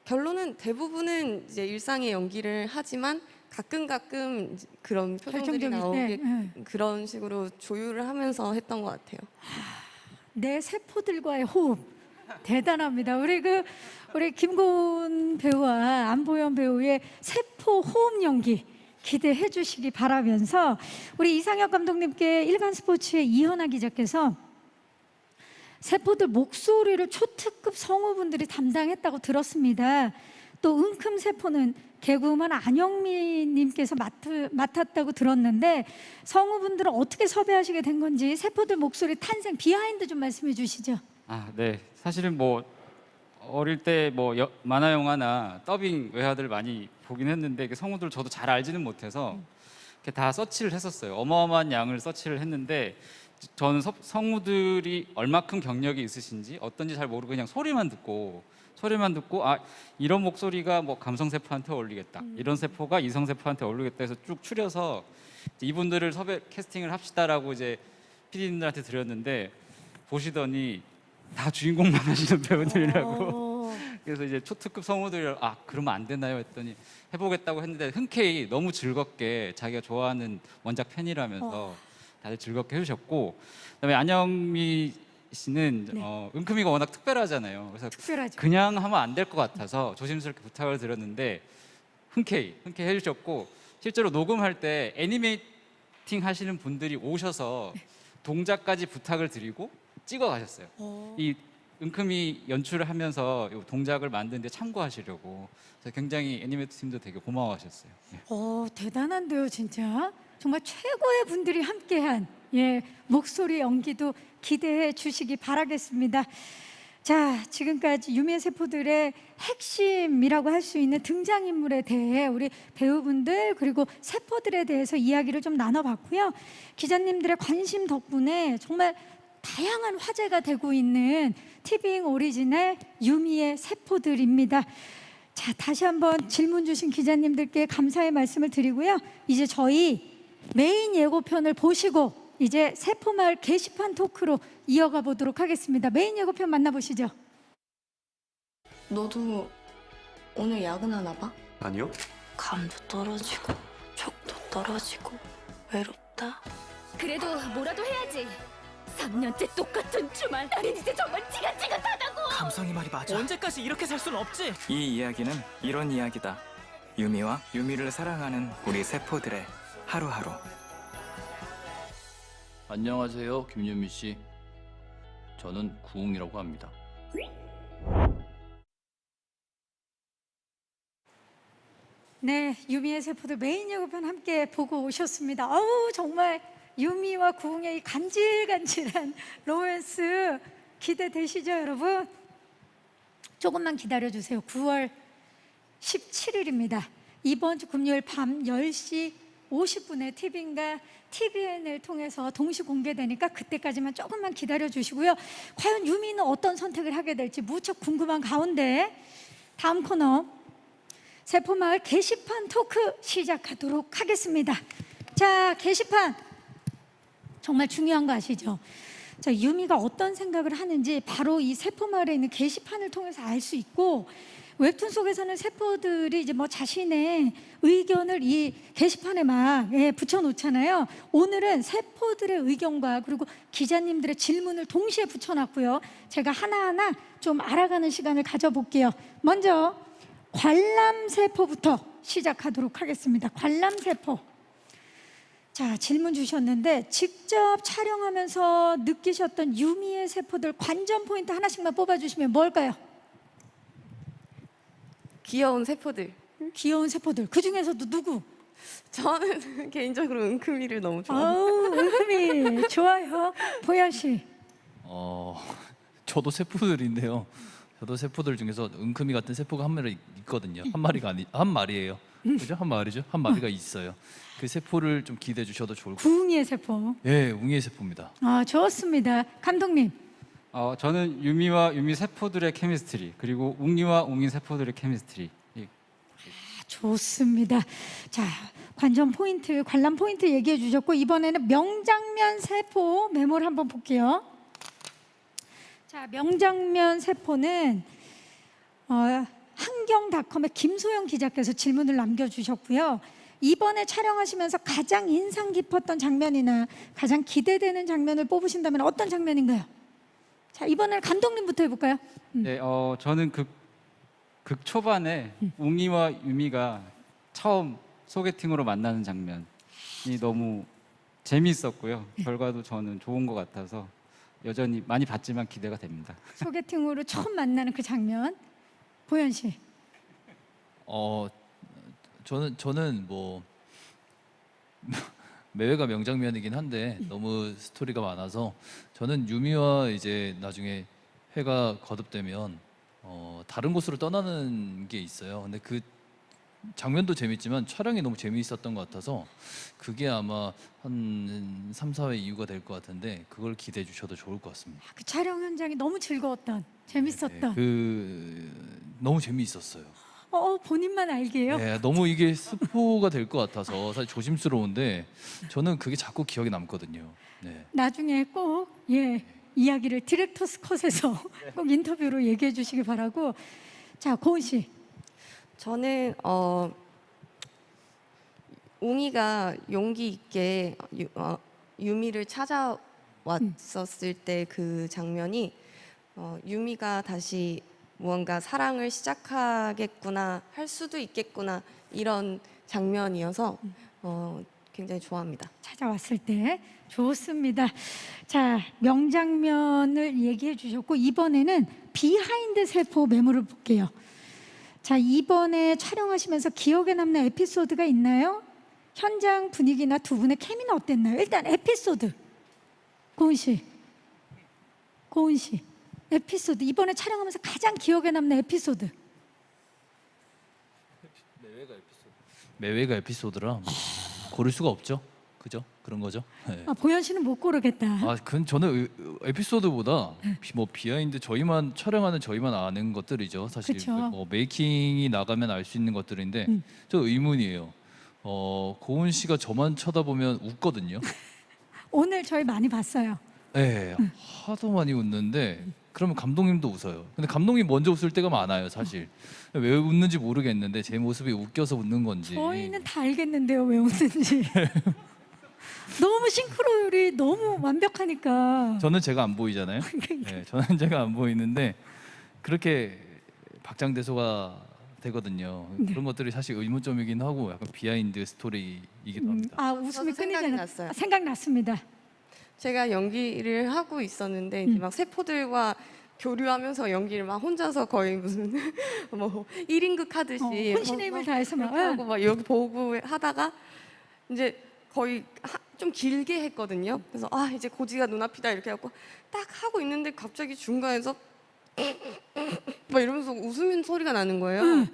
결론은 대부분은 이제 일상의 연기를 하지만 가끔 이제 그런 표정들이 결정적일 나오게 때, 그런 식으로 조율을 하면서 했던 것 같아요. 내 세포들과의 호흡 대단합니다. 우리 김고은 배우와 안보현 배우의 세포 호흡 연기 기대해 주시기 바라면서 우리 이상혁 감독님께 일간스포츠의 이현아 기자께서 세포들 목소리를 초특급 성우분들이 담당했다고 들었습니다. 또 은큼 세포는 개그우먼 안영미 님께서 맡았다고 들었는데 성우분들은 어떻게 섭외하시게 된 건지 세포들 목소리 탄생 비하인드 좀 말씀해 주시죠. 네. 사실은 뭐 어릴 때 뭐 만화 영화나 더빙 외화들 많이 보긴 했는데 성우들 저도 잘 알지는 못해서 이렇게 다 서치를 했었어요. 어마어마한 양을 서치를 했는데 저는 성우들이 얼마큼 경력이 있으신지 어떤지 잘 모르고 그냥 소리만 듣고 이런 목소리가 뭐 감성 세포한테 어울리겠다, 이런 세포가 이성 세포한테 어울리겠다 해서 쭉 추려서 이분들을 섭외 캐스팅을 합시다라고 이제 PD님들한테 드렸는데 보시더니 다 주인공만 하시는 배우들이라고 그래서 이제 초특급 성우들 그러면 안 되나요 했더니 해보겠다고 했는데 흔쾌히 너무 즐겁게 자기가 좋아하는 원작 팬이라면서 다들 즐겁게 해주셨고, 그다음에 안영미 씨는 은큼이가 워낙 특별하잖아요. 그래서 특별하죠. 그냥 하면 안 될 것 같아서 조심스럽게 부탁을 드렸는데 흔쾌히 해주셨고, 실제로 녹음할 때 애니메이팅 하시는 분들이 오셔서 동작까지 부탁을 드리고 찍어 가셨어요. 이 은큼이 연출을 하면서 이 동작을 만드는데 참고하시려고. 그래서 굉장히 애니메이터 팀도 되게 고마워하셨어요. 대단한데요, 진짜. 정말 최고의 분들이 함께한 목소리 연기도 기대해 주시기 바라겠습니다. 자, 지금까지 유미의 세포들의 핵심이라고 할 수 있는 등장인물에 대해 우리 배우분들 그리고 세포들에 대해서 이야기를 좀 나눠봤고요. 기자님들의 관심 덕분에 정말 다양한 화제가 되고 있는 TV잉 오리지널 유미의 세포들입니다. 자, 다시 한번 질문 주신 기자님들께 감사의 말씀을 드리고요. 이제 저희 메인 예고편을 보시고 이제 세포마을 게시판 토크로 이어가 보도록 하겠습니다. 메인 예고편 만나보시죠. 너도 오늘 야근하나 봐? 아니요. 감도 떨어지고 촉도 떨어지고 외롭다. 그래도 뭐라도 해야지. 3년째 똑같은 주말. 나는 이제 정말 지긋지긋하다고. 감성이 말이 맞아. 언제까지 이렇게 살 순 없지. 이 이야기는 이런 이야기다. 유미와 유미를 사랑하는 우리 세포들의 하루하루. 안녕하세요, 김유미 씨. 저는 구웅이라고 합니다. 네, 유미의 세포들 메인 예고편 함께 보고 오셨습니다. 정말 유미와 구웅의 이 간질간질한 로맨스 기대되시죠, 여러분? 조금만 기다려주세요. 9월 17일입니다. 이번 주 금요일 밤 10시 50분에 TV인가 TVN을 통해서 동시 공개되니까 그때까지만 조금만 기다려주시고요. 과연 유미는 어떤 선택을 하게 될지 무척 궁금한 가운데 다음 코너 세포마을 게시판 토크 시작하도록 하겠습니다. 자, 게시판 정말 중요한 거 아시죠? 자, 유미가 어떤 생각을 하는지 바로 이 세포마을에 있는 게시판을 통해서 알 수 있고, 웹툰 속에서는 세포들이 이제 뭐 자신의 의견을 이 게시판에 막 붙여놓잖아요. 오늘은 세포들의 의견과 그리고 기자님들의 질문을 동시에 붙여놨고요. 제가 하나하나 좀 알아가는 시간을 가져볼게요. 먼저 관람세포부터 시작하도록 하겠습니다. 관람세포. 자, 질문 주셨는데 직접 촬영하면서 느끼셨던 유미의 세포들 관전 포인트 하나씩만 뽑아주시면 뭘까요? 귀여운 세포들. 귀여운 세포들. 그 중에서도 누구? 저는 개인적으로 은큼이를 너무 좋아해요. 은큼이 좋아요. 보현 씨. 저도 세포들인데요. 저도 세포들 중에서 은큼이 같은 세포가 한 마리 있거든요. 한 마리예요. 그죠? 한 마리죠? 한 마리가 있어요. 그 세포를 좀 기대해 주셔도 좋을 것 같아요. 구웅이의 세포. 네, 웅이의 세포입니다. 좋습니다. 감독님. 저는 유미와 유미 세포들의 케미스트리, 그리고 웅이와 웅이 세포들의 케미스트리. 좋습니다. 자, 관전 포인트, 관람 포인트 얘기해 주셨고, 이번에는 명장면 세포 메모를 한번 볼게요. 자, 명장면 세포는 한경닷컴의 김소영 기자께서 질문을 남겨주셨고요. 이번에 촬영하시면서 가장 인상 깊었던 장면이나 가장 기대되는 장면을 뽑으신다면 어떤 장면인가요? 자, 이번에는 감독님부터 해볼까요? 네, 저는 극 초반에 웅이와 유미가 처음 소개팅으로 만나는 장면이 너무 재미있었고요. 결과도 저는 좋은 것 같아서 여전히 많이 봤지만 기대가 됩니다. 소개팅으로 처음 만나는 그 장면, 보현 씨. 저는 뭐 매회가 명장면이긴 한데 너무 스토리가 많아서 저는 유미와 이제 나중에 회가 거듭되면 다른 곳으로 떠나는 게 있어요. 근데 그 장면도 재밌지만 촬영이 너무 재미있었던 것 같아서 그게 아마 한 3, 4회 이유가 될 것 같은데 그걸 기대해 주셔도 좋을 것 같습니다. 그 촬영 현장이 너무 즐거웠던, 재밌었던. 너무 재미있었어요. 본인만 알게요. 네, 너무 이게 스포가 될 것 같아서 사실 조심스러운데 저는 그게 자꾸 기억에 남거든요. 네. 나중에 꼭 이야기를 디렉터스 컷에서 꼭 인터뷰로 얘기해 주시기 바라고. 자, 고은 씨. 저는 웅이가 용기 있게 유미를 찾아왔었을 때 그 장면이 유미가 다시 무언가 사랑을 시작하겠구나, 할 수도 있겠구나, 이런 장면이어서 굉장히 좋아합니다. 찾아왔을 때 좋습니다. 자, 명장면을 얘기해 주셨고 이번에는 비하인드 세포 메모를 볼게요. 자, 이번에 촬영하시면서 기억에 남는 에피소드가 있나요? 현장 분위기나 두 분의 케미는 어땠나요? 일단 에피소드. 고은 씨. 에피소드. 이번에 촬영하면서 가장 기억에 남는 에피소드. 매회가 에피소드라 고를 수가 없죠. 그죠? 그런 거죠. 네. 보현 씨는 못 고르겠다. 그건 저는 에피소드보다 뭐 비하인드 촬영하는 저희만 아는 것들이죠. 사실 그쵸. 뭐 메이킹이 나가면 알 수 있는 것들인데 저 의문이에요. 고은 씨가 저만 쳐다보면 웃거든요. 오늘 저희 많이 봤어요. 네, 하도 많이 웃는데 그러면 감독님도 웃어요. 근데 감독님 먼저 웃을 때가 많아요, 사실. 왜 웃는지 모르겠는데 제 모습이 웃겨서 웃는 건지. 저희는 다 알겠는데요, 왜 웃는지. 너무 싱크로율이 너무 완벽하니까. 저는 제가 안 보이잖아요. 네, 저는 제가 안 보이는데 그렇게 박장대소가 되거든요. 네. 그런 것들이 사실 의문점이긴 하고 약간 비하인드 스토리이기도 합니다. 웃음이 끊이지 생각났어요. 생각났습니다. 제가 연기를 하고 있었는데 이제 막 세포들과 교류하면서 연기를 막 혼자서 거의 무슨 뭐 1인극 하듯이 혼신의 힘을 다해서 막 하고 막 여기 보고 하다가 이제 거의 좀 길게 했거든요. 그래서 이제 고지가 눈앞이다 이렇게 하고 딱 하고 있는데 갑자기 중간에서 막 이러면서 웃으면 소리가 나는 거예요.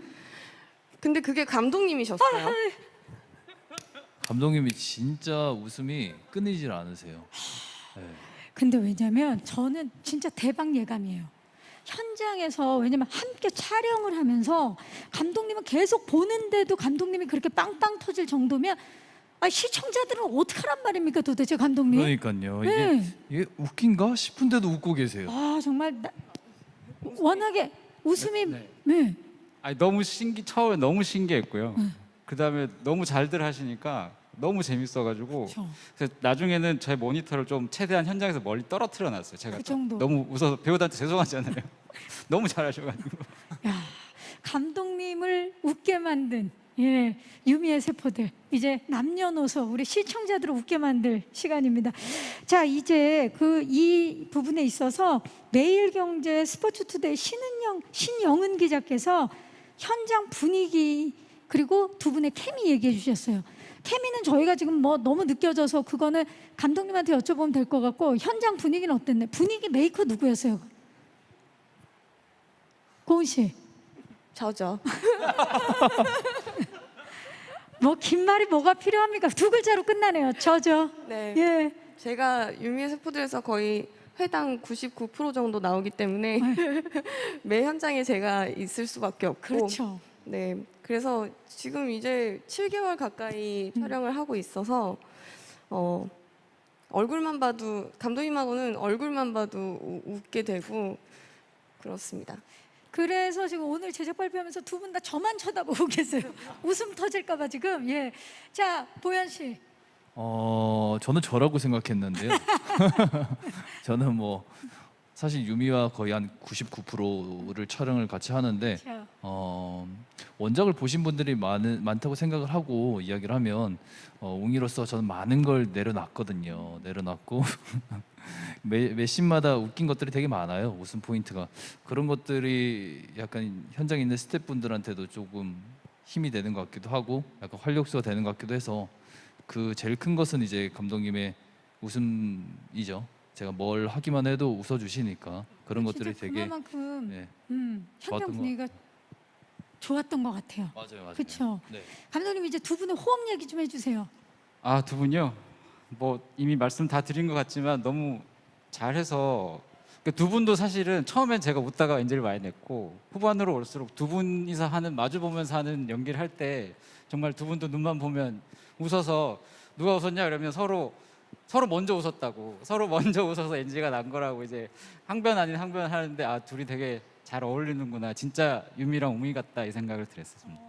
근데 그게 감독님이셨어요. 감독님이 진짜 웃음이 끊이질 않으세요. 네. 근데 왜냐면 저는 진짜 대박 예감이에요. 현장에서 왜냐면 함께 촬영을 하면서 감독님은 계속 보는데도 감독님이 그렇게 빵빵 터질 정도면 시청자들은 어떡하란 말입니까 도대체 감독님? 그러니까요. 네. 이게 웃긴가 싶은데도 웃고 계세요. 정말 워낙에 웃음이 네. 처음에 너무 신기했고요. 그다음에 너무 잘들 하시니까 너무 재밌어가지고 그래서 나중에는 제 모니터를 좀 최대한 현장에서 멀리 떨어뜨려 놨어요. 제가 그 정도. 너무 웃어서 배우들한테 죄송하잖아요. 너무 잘하셔가지고. 감독님을 웃게 만든 유미의 세포들, 이제 남녀노소 우리 시청자들을 웃게 만들 시간입니다. 자, 이제 이 부분에 있어서 매일경제 스포츠투데이 신영은 기자께서 현장 분위기 그리고 두 분의 케미 얘기해 주셨어요. 케미는 저희가 지금 뭐 너무 느껴져서 그거는 감독님한테 여쭤보면 될 것 같고, 현장 분위기는 어땠나요? 분위기 메이커 누구였어요? 고은 씨. 저죠. 뭐 긴 말이 뭐가 필요합니까? 두 글자로 끝나네요. 저죠. 네. 예. 제가 유미의 세포들에서 거의 회당 99% 정도 나오기 때문에 매 현장에 제가 있을 수밖에 없고. 그렇죠. 네. 그래서 지금 이제 7개월 가까이 촬영을 하고 있어서 얼굴만 봐도 감독님하고는 얼굴만 봐도 웃게 되고 그렇습니다. 그래서 지금 오늘 제작 발표하면서 두 분 다 저만 쳐다보고 계세요. 웃음 터질까봐 지금. 예. 자, 보현 씨. 저는 저라고 생각했는데요. 저는 뭐 사실 유미와 거의 한 99%를 촬영을 같이 하는데 자. 원작을 보신 분들이 많다고 생각을 하고 이야기를 하면 웅이로서 저는 많은 걸 내려놨거든요. 내려놨고 매 씬마다 웃긴 것들이 되게 많아요. 웃음 포인트가. 그런 것들이 약간 현장에 있는 스태프분들한테도 조금 힘이 되는 것 같기도 하고 약간 활력소가 되는 것 같기도 해서 그 제일 큰 것은 이제 감독님의 웃음이죠. 제가 뭘 하기만 해도 웃어주시니까 그런 것들이 되게 그만큼 네, 현장 좋았던 분위기가 좋았던 것 같아요. 맞아요. 그렇죠. 네. 감독님 이제 두 분의 호흡 얘기 좀 해주세요. 아, 두 분요? 뭐 이미 말씀 다 드린 것 같지만 너무 잘해서 두 분도 사실은 처음엔 제가 웃다가 NG를 많이 냈고 후반으로 올수록 두 분이서 하는 마주 보면서 하는 연기를 할 때 정말 두 분도 눈만 보면 웃어서 누가 웃었냐 그러면 서로 먼저 웃었다고 서로 먼저 웃어서 NG가 난 거라고 이제 항변 아닌 항변 하는데 아 둘이 되게 잘 어울리는구나 진짜 유미랑 웅이 같다 이 생각을 들었습니다.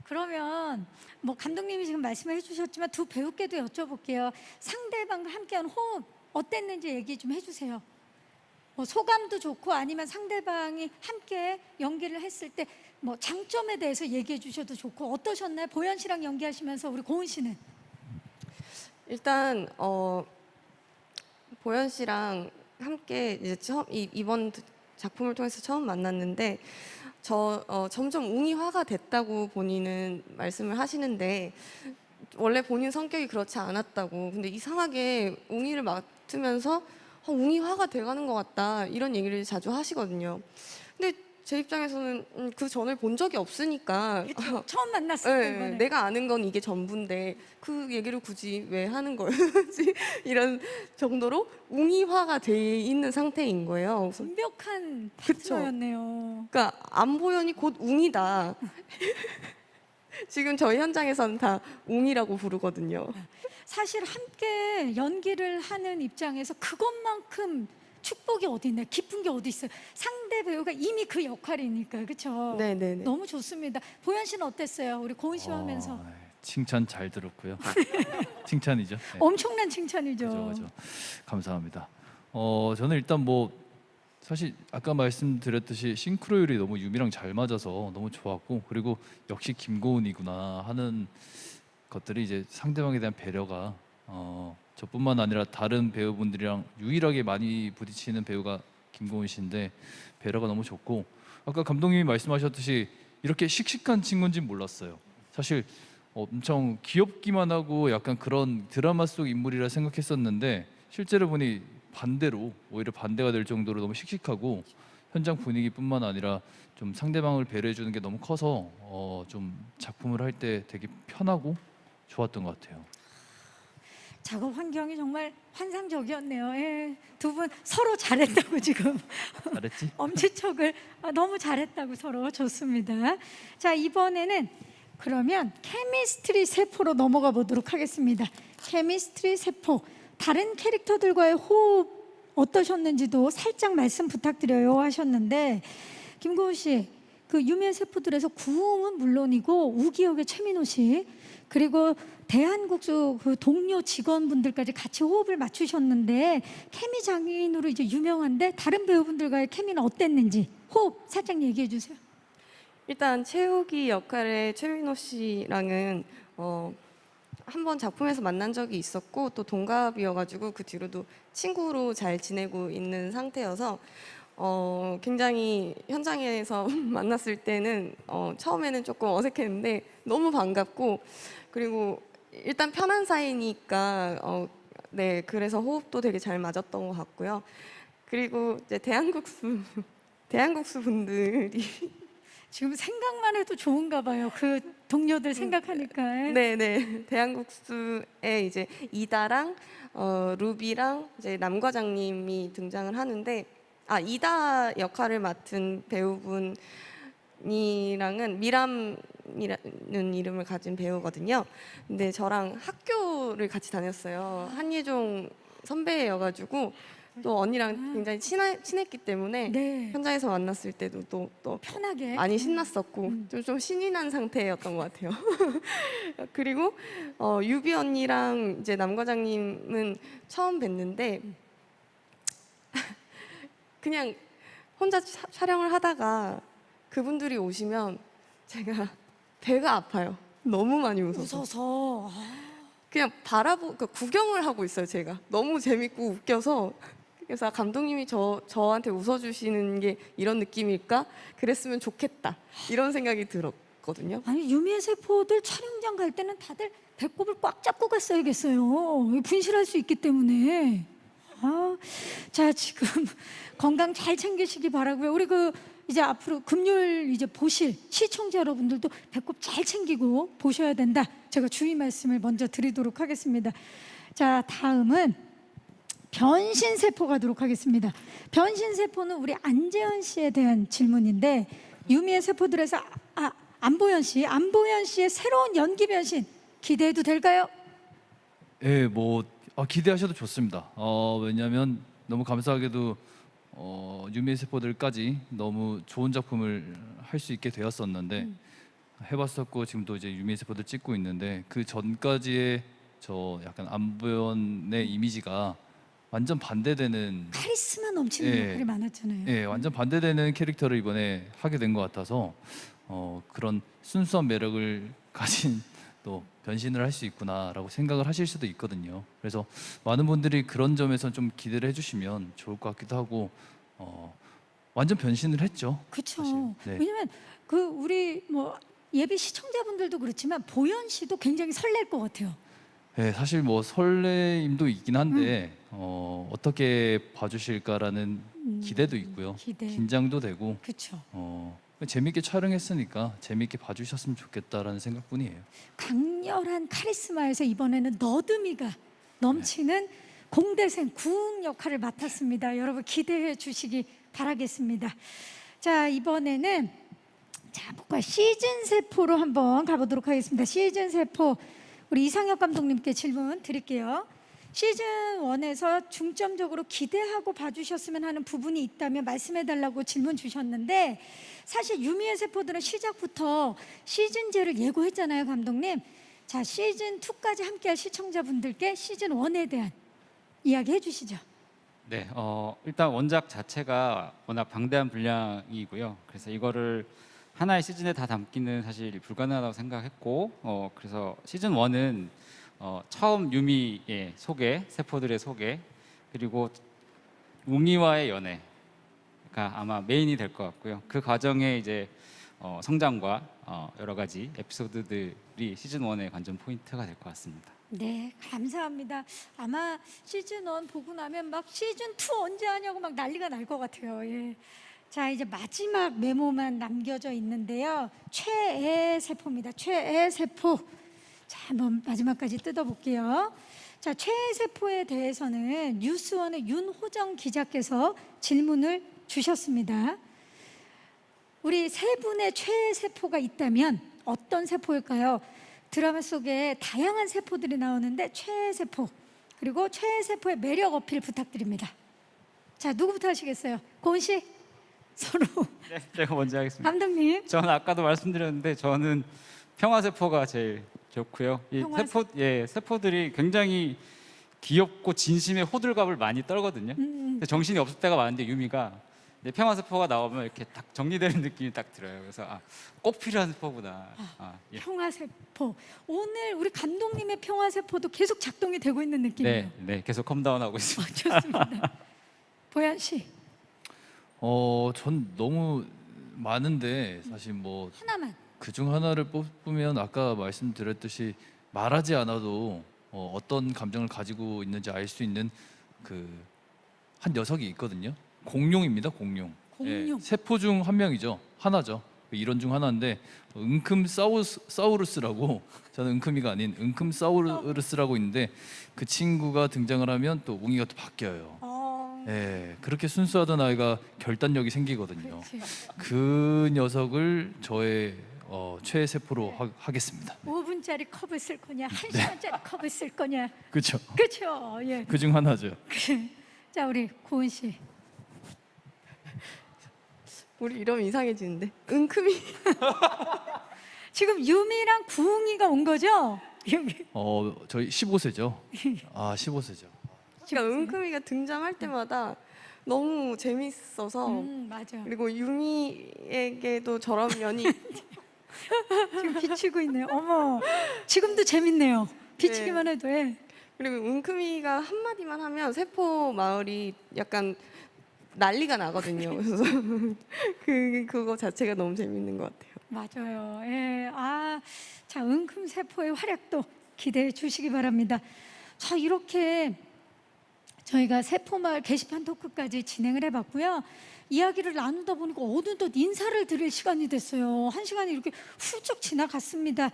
그러면 뭐 감독님이 지금 말씀해 주셨지만 두 배우께도 여쭤볼게요. 상대방과 함께한 호흡 어땠는지 얘기 좀 해주세요. 뭐 소감도 좋고 아니면 상대방이 함께 연기를 했을 때 뭐 장점에 대해서 얘기해 주셔도 좋고 어떠셨나요? 보현 씨랑 연기하시면서 우리 고은 씨는? 일단 보현 씨랑 함께 이제 이번 작품을 통해서 처음 만났는데 점점 웅이화가 됐다고 본인은 말씀을 하시는데 원래 본인 성격이 그렇지 않았다고. 근데 이상하게 웅이를 맡으면서 웅이화가 돼가는 것 같다 이런 얘기를 자주 하시거든요. 근데 제 입장에서는 그 전을 본 적이 없으니까 처음 만났을 때 네, 내가 아는 건 이게 전부인데 그 얘기를 굳이 왜 하는 거지 이런 정도로 웅이화가 돼 있는 상태인 거예요. 완벽한 파트너였네요. 그러니까 안보현이 곧 웅이다. 지금 저희 현장에서는 다 웅이라고 부르거든요. 사실 함께 연기를 하는 입장에서 그것만큼 축복이 어디 있나요? 기쁜 게 어디 있어요? 상대 배우가 이미 그 역할이니까 그렇죠. 네네네. 너무 좋습니다. 보현 씨는 어땠어요? 우리 고은 씨와 하면서 칭찬 잘 들었고요. 칭찬이죠. 네. 엄청난 칭찬이죠. 그죠. 감사합니다. 저는 일단 뭐 사실 아까 말씀드렸듯이 싱크로율이 너무 유미랑 잘 맞아서 너무 좋았고 그리고 역시 김고은이구나 하는 것들이 이제 상대방에 대한 배려가 저뿐만 아니라 다른 배우분들이랑 유일하게 많이 부딪히는 배우가 김고은 씨인데 배려가 너무 좋고 아까 감독님이 말씀하셨듯이 이렇게 씩씩한 친구인지는 몰랐어요. 사실 엄청 귀엽기만 하고 약간 그런 드라마 속 인물이라 생각했었는데 실제로 보니 반대로 오히려 반대가 될 정도로 너무 씩씩하고 현장 분위기뿐만 아니라 좀 상대방을 배려해 주는 게 너무 커서 좀 작품을 할 때 되게 편하고 좋았던 것 같아요. 작업 환경이 정말 환상적이었네요. 예, 두 분 서로 잘했다고 지금 잘했지? 엄지척을 너무 잘했다고 서로 좋습니다. 자, 이번에는 그러면 케미스트리 세포로 넘어가 보도록 하겠습니다. 케미스트리 세포 다른 캐릭터들과의 호흡 어떠셨는지도 살짝 말씀 부탁드려요 하셨는데 김고은 씨, 그 유미의 세포들에서 구웅은 물론이고 우기역의 최민호 씨 그리고 대한국수 그 동료 직원분들까지 같이 호흡을 맞추셨는데 케미 장인으로 이제 유명한데 다른 배우분들과의 케미는 어땠는지 호흡 살짝 얘기해 주세요. 일단 채우기 역할의 최민호 씨랑은 한 번 작품에서 만난 적이 있었고 또 동갑이어가지고 그 뒤로도 친구로 잘 지내고 있는 상태여서 굉장히 현장에서 만났을 때는 처음에는 조금 어색했는데 너무 반갑고 그리고 일단 편한 사이니까 네 그래서 호흡도 되게 잘 맞았던 것 같고요. 그리고 이제 대한국수 분들이 지금 생각만 해도 좋은가 봐요. 그 동료들 생각하니까. 네네. 대한국수에 이제 이다랑 루비랑 이제 남 과장님이 등장을 하는데 이다 역할을 맡은 배우분이랑은 미람이라는 이름을 가진 배우거든요. 근데 저랑 학교를 같이 다녔어요. 한예종 선배여가지고 또 언니랑 굉장히 친했기 때문에 네. 현장에서 만났을 때도 또 편하게 많이 신났었고 좀 신이 난 상태였던 것 같아요. 그리고 유비 언니랑 이제 남 과장님은 처음 뵀는데 그냥 혼자 촬영을 하다가 그분들이 오시면 제가 배가 아파요. 너무 많이 웃어서. 그냥 구경을 하고 있어요. 제가 너무 재밌고 웃겨서. 그래서 감독님이 저한테 웃어주시는 게 이런 느낌일까? 그랬으면 좋겠다. 이런 생각이 들었거든요. 아니 유미의 세포들 촬영장 갈 때는 다들 배꼽을 꽉 잡고 갔어야겠어요. 분실할 수 있기 때문에. 자 지금 건강 잘 챙기시기 바라고요. 우리 이제 앞으로 금요일 이제 보실 시청자 여러분들도 배꼽 잘 챙기고 보셔야 된다. 제가 주의 말씀을 먼저 드리도록 하겠습니다. 자 다음은 변신세포 가도록 하겠습니다. 변신세포는 우리 안재현 씨에 대한 질문인데 유미의 세포들에서 안보현 씨의 새로운 연기 변신 기대해도 될까요? 예, 기대하셔도 좋습니다. 왜냐하면 너무 감사하게도 유미의 세포들까지 너무 좋은 작품을 할 수 있게 되었었는데 해봤었고 지금도 이제 유미의 세포들 찍고 있는데 그 전까지의 저 약간 안보현의 이미지가 완전 반대되는 카리스마 넘치는 역할이 많았잖아요. 예, 완전 반대되는 캐릭터를 이번에 하게 된 것 같아서 그런 순수한 매력을 가진 또 변신을 할 수 있구나라고 생각을 하실 수도 있거든요. 그래서 많은 분들이 그런 점에서 좀 기대를 해주시면 좋을 것 같기도 하고 완전 변신을 했죠. 그렇죠. 네. 왜냐면 우리 예비 시청자분들도 그렇지만 보현 씨도 굉장히 설렐 것 같아요. 네, 사실 설레임도 있긴 한데 어떻게 봐주실까라는 기대도 있고요. 긴장도 되고. 그렇죠. 재밌게 촬영했으니까 재밌게 봐주셨으면 좋겠다라는 생각뿐이에요. 강렬한 카리스마에서 이번에는 너드미가 넘치는 공대생 구웅 역할을 맡았습니다. 여러분 기대해 주시기 바라겠습니다. 자 이번에는 시즌 세포로 한번 가보도록 하겠습니다. 시즌 세포 우리 이상혁 감독님께 질문 드릴게요. 시즌 1에서 중점적으로 기대하고 봐주셨으면 하는 부분이 있다면 말씀해달라고 질문 주셨는데 사실 유미의 세포들은 시작부터 시즌제를 예고했잖아요, 감독님. 자, 시즌 2까지 함께할 시청자분들께 시즌 1에 대한 이야기 해주시죠. 네, 일단 원작 자체가 워낙 방대한 분량이고요. 그래서 이거를 하나의 시즌에 다 담기는 사실 불가능하다고 생각했고, 그래서 시즌 1은 처음 유미의 소개, 세포들의 소개, 그리고 웅이와의 연애가 아마 메인이 될 것 같고요. 그 과정에 이제 성장과 여러 가지 에피소드들이 시즌 1의 관전 포인트가 될 것 같습니다. 네, 감사합니다. 아마 시즌 1 보고 나면 시즌 2 언제 하냐고 난리가 날 것 같아요. 예. 자, 이제 마지막 메모만 남겨져 있는데요. 최애 세포입니다. 최애 세포. 자, 한번 마지막까지 뜯어볼게요. 자, 최애 세포에 대해서는 뉴스원의 윤호정 기자께서 질문을 주셨습니다. 우리 세 분의 최애 세포가 있다면 어떤 세포일까요? 드라마 속에 다양한 세포들이 나오는데 최애 세포 그리고 최애 세포의 매력 어필 부탁드립니다. 자, 누구부터 하시겠어요? 고은 씨? 서로. 네, 제가 먼저 하겠습니다. 감독님. 저는 아까도 말씀드렸는데 저는 평화세포가 제일 좋고요. 이 세포들이 굉장히 귀엽고 진심의 호들갑을 많이 떨거든요. 근데 정신이 없을 때가 많은데 유미가 평화세포가 나오면 이렇게 딱 정리되는 느낌이 딱 들어요. 그래서 꼭 필요한 세포구나. 예. 평화세포. 오늘 우리 감독님의 평화세포도 계속 작동이 되고 있는 느낌이에요. 네, 계속 컴다운하고 있습니다. 좋습니다. 보현 씨. 전 너무 많은데 사실 하나만. 그중 하나를 뽑으면 아까 말씀드렸듯이 말하지 않아도 어떤 감정을 가지고 있는지 알 수 있는 한 녀석이 있거든요. 공룡입니다. 공룡. 예, 세포 중 한 명이죠. 하나죠. 이런 중 하나인데 은큼사우루스라고 저는 은큼이가 아닌 은큼사우루스라고 있는데 그 친구가 등장을 하면 또 웅이가 또 바뀌어요. 예, 그렇게 순수하던 아이가 결단력이 생기거든요. 그 녀석을 저의 최애 세포로 하겠습니다. 5분짜리 컵을 쓸 거냐, 1시간짜리 컵을 쓸 거냐. 그렇죠. 그렇죠. 예. 그 중 하나죠. 자, 우리 고은 씨. 우리 이러면 이상해지는데. 은큼이. 지금 유미랑 구웅이가 온 거죠? 저희 15세죠. 아, 15세죠. 그러니까 은큼이가 등장할 때마다 너무 재밌어서 맞아. 그리고 유미에게도 저런 면이 지금 비치고 있네요. 어머, 지금도 재밌네요. 비치기만 해도. 예. 그리고 은큼이가 한마디만 하면 세포 마을이 약간 난리가 나거든요. 그래서 그거 자체가 너무 재밌는 것 같아요. 맞아요. 예. 자, 은큼 세포의 활약도 기대해 주시기 바랍니다. 자, 이렇게 저희가 세포마을 게시판 토크까지 진행을 해봤고요. 이야기를 나누다 보니까 어느덧 인사를 드릴 시간이 됐어요. 1시간이 이렇게 훌쩍 지나갔습니다.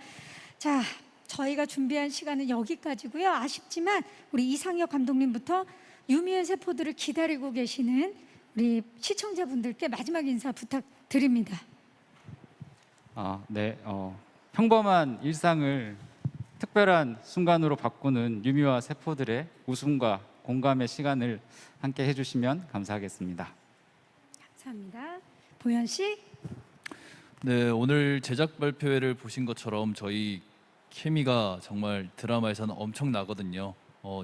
자, 저희가 준비한 시간은 여기까지고요. 아쉽지만 우리 이상혁 감독님부터 유미의 세포들을 기다리고 계시는 우리 시청자분들께 마지막 인사 부탁드립니다. 네, 평범한 일상을 특별한 순간으로 바꾸는 유미와 세포들의 웃음과 공감의 시간을 함께 해주시면 감사하겠습니다. 감사합니다. 보현 씨. 네, 오늘 제작 발표회를 보신 것처럼 저희 케미가 정말 드라마에서는 엄청나거든요.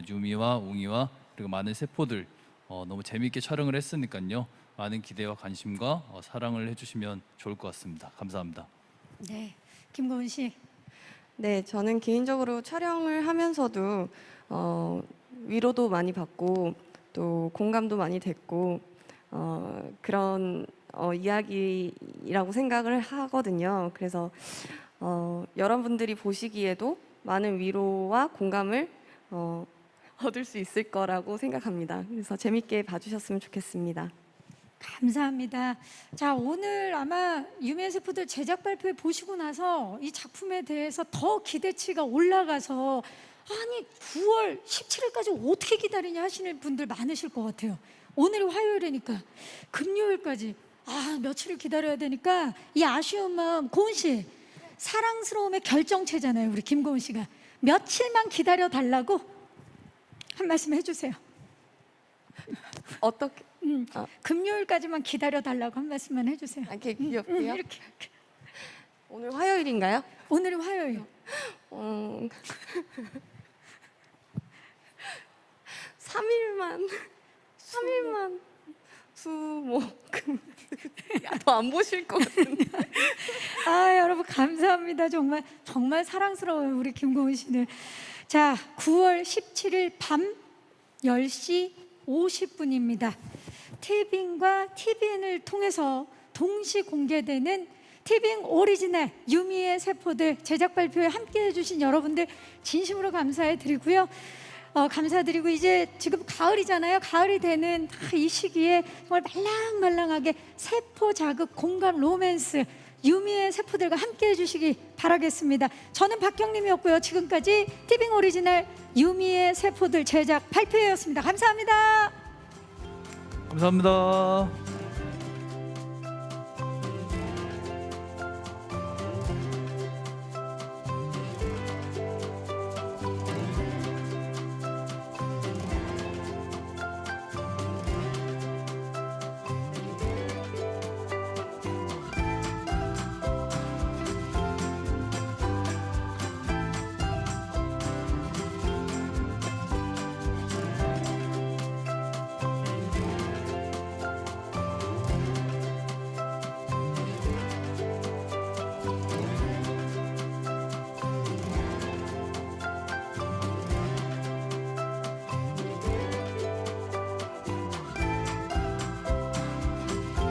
유미와 웅이와 그리고 많은 세포들 너무 재미있게 촬영을 했으니까요. 많은 기대와 관심과 사랑을 해주시면 좋을 것 같습니다. 감사합니다. 네, 김고은 씨. 네, 저는 개인적으로 촬영을 하면서도 위로도 많이 받고 또 공감도 많이 됐고 그런 이야기라고 생각을 하거든요. 그래서 여러분들이 보시기에도 많은 위로와 공감을 얻을 수 있을 거라고 생각합니다. 그래서 재밌게 봐주셨으면 좋겠습니다. 감사합니다. 자, 오늘 아마 유미의 세포들 제작 발표 보시고 나서 이 작품에 대해서 더 기대치가 올라가서 아니 9월 17일까지 어떻게 기다리냐 하시는 분들 많으실 것 같아요. 오늘이 화요일이니까 금요일까지 며칠을 기다려야 되니까 이 아쉬운 마음, 고은 씨 사랑스러움의 결정체잖아요. 우리 김고은 씨가 며칠만 기다려 달라고 한 말씀 해주세요. 어떻게? 금요일까지만 기다려 달라고 한 말씀만 해주세요. 이렇게 귀엽게요? 이렇게. 오늘 화요일인가요? 오늘이 화요일. 3일만 수목금 더 안 보실 것 같은데. 여러분 감사합니다. 정말 사랑스러워요, 우리 김고은 씨는. 자, 9월 17일 밤 10시 50분입니다. 티빙과 TVN을 통해서 동시 공개되는 티빙 오리지널 유미의 세포들 제작 발표에 함께 해주신 여러분들 진심으로 감사해 드리고요. 감사드리고 이제 지금 가을이잖아요. 가을이 되는 이 시기에 정말 말랑말랑하게 세포 자극 공감 로맨스 유미의 세포들과 함께 해주시기 바라겠습니다. 저는 박경림이었고요. 지금까지 티빙 오리지널 유미의 세포들 제작 발표회였습니다. 감사합니다. 감사합니다.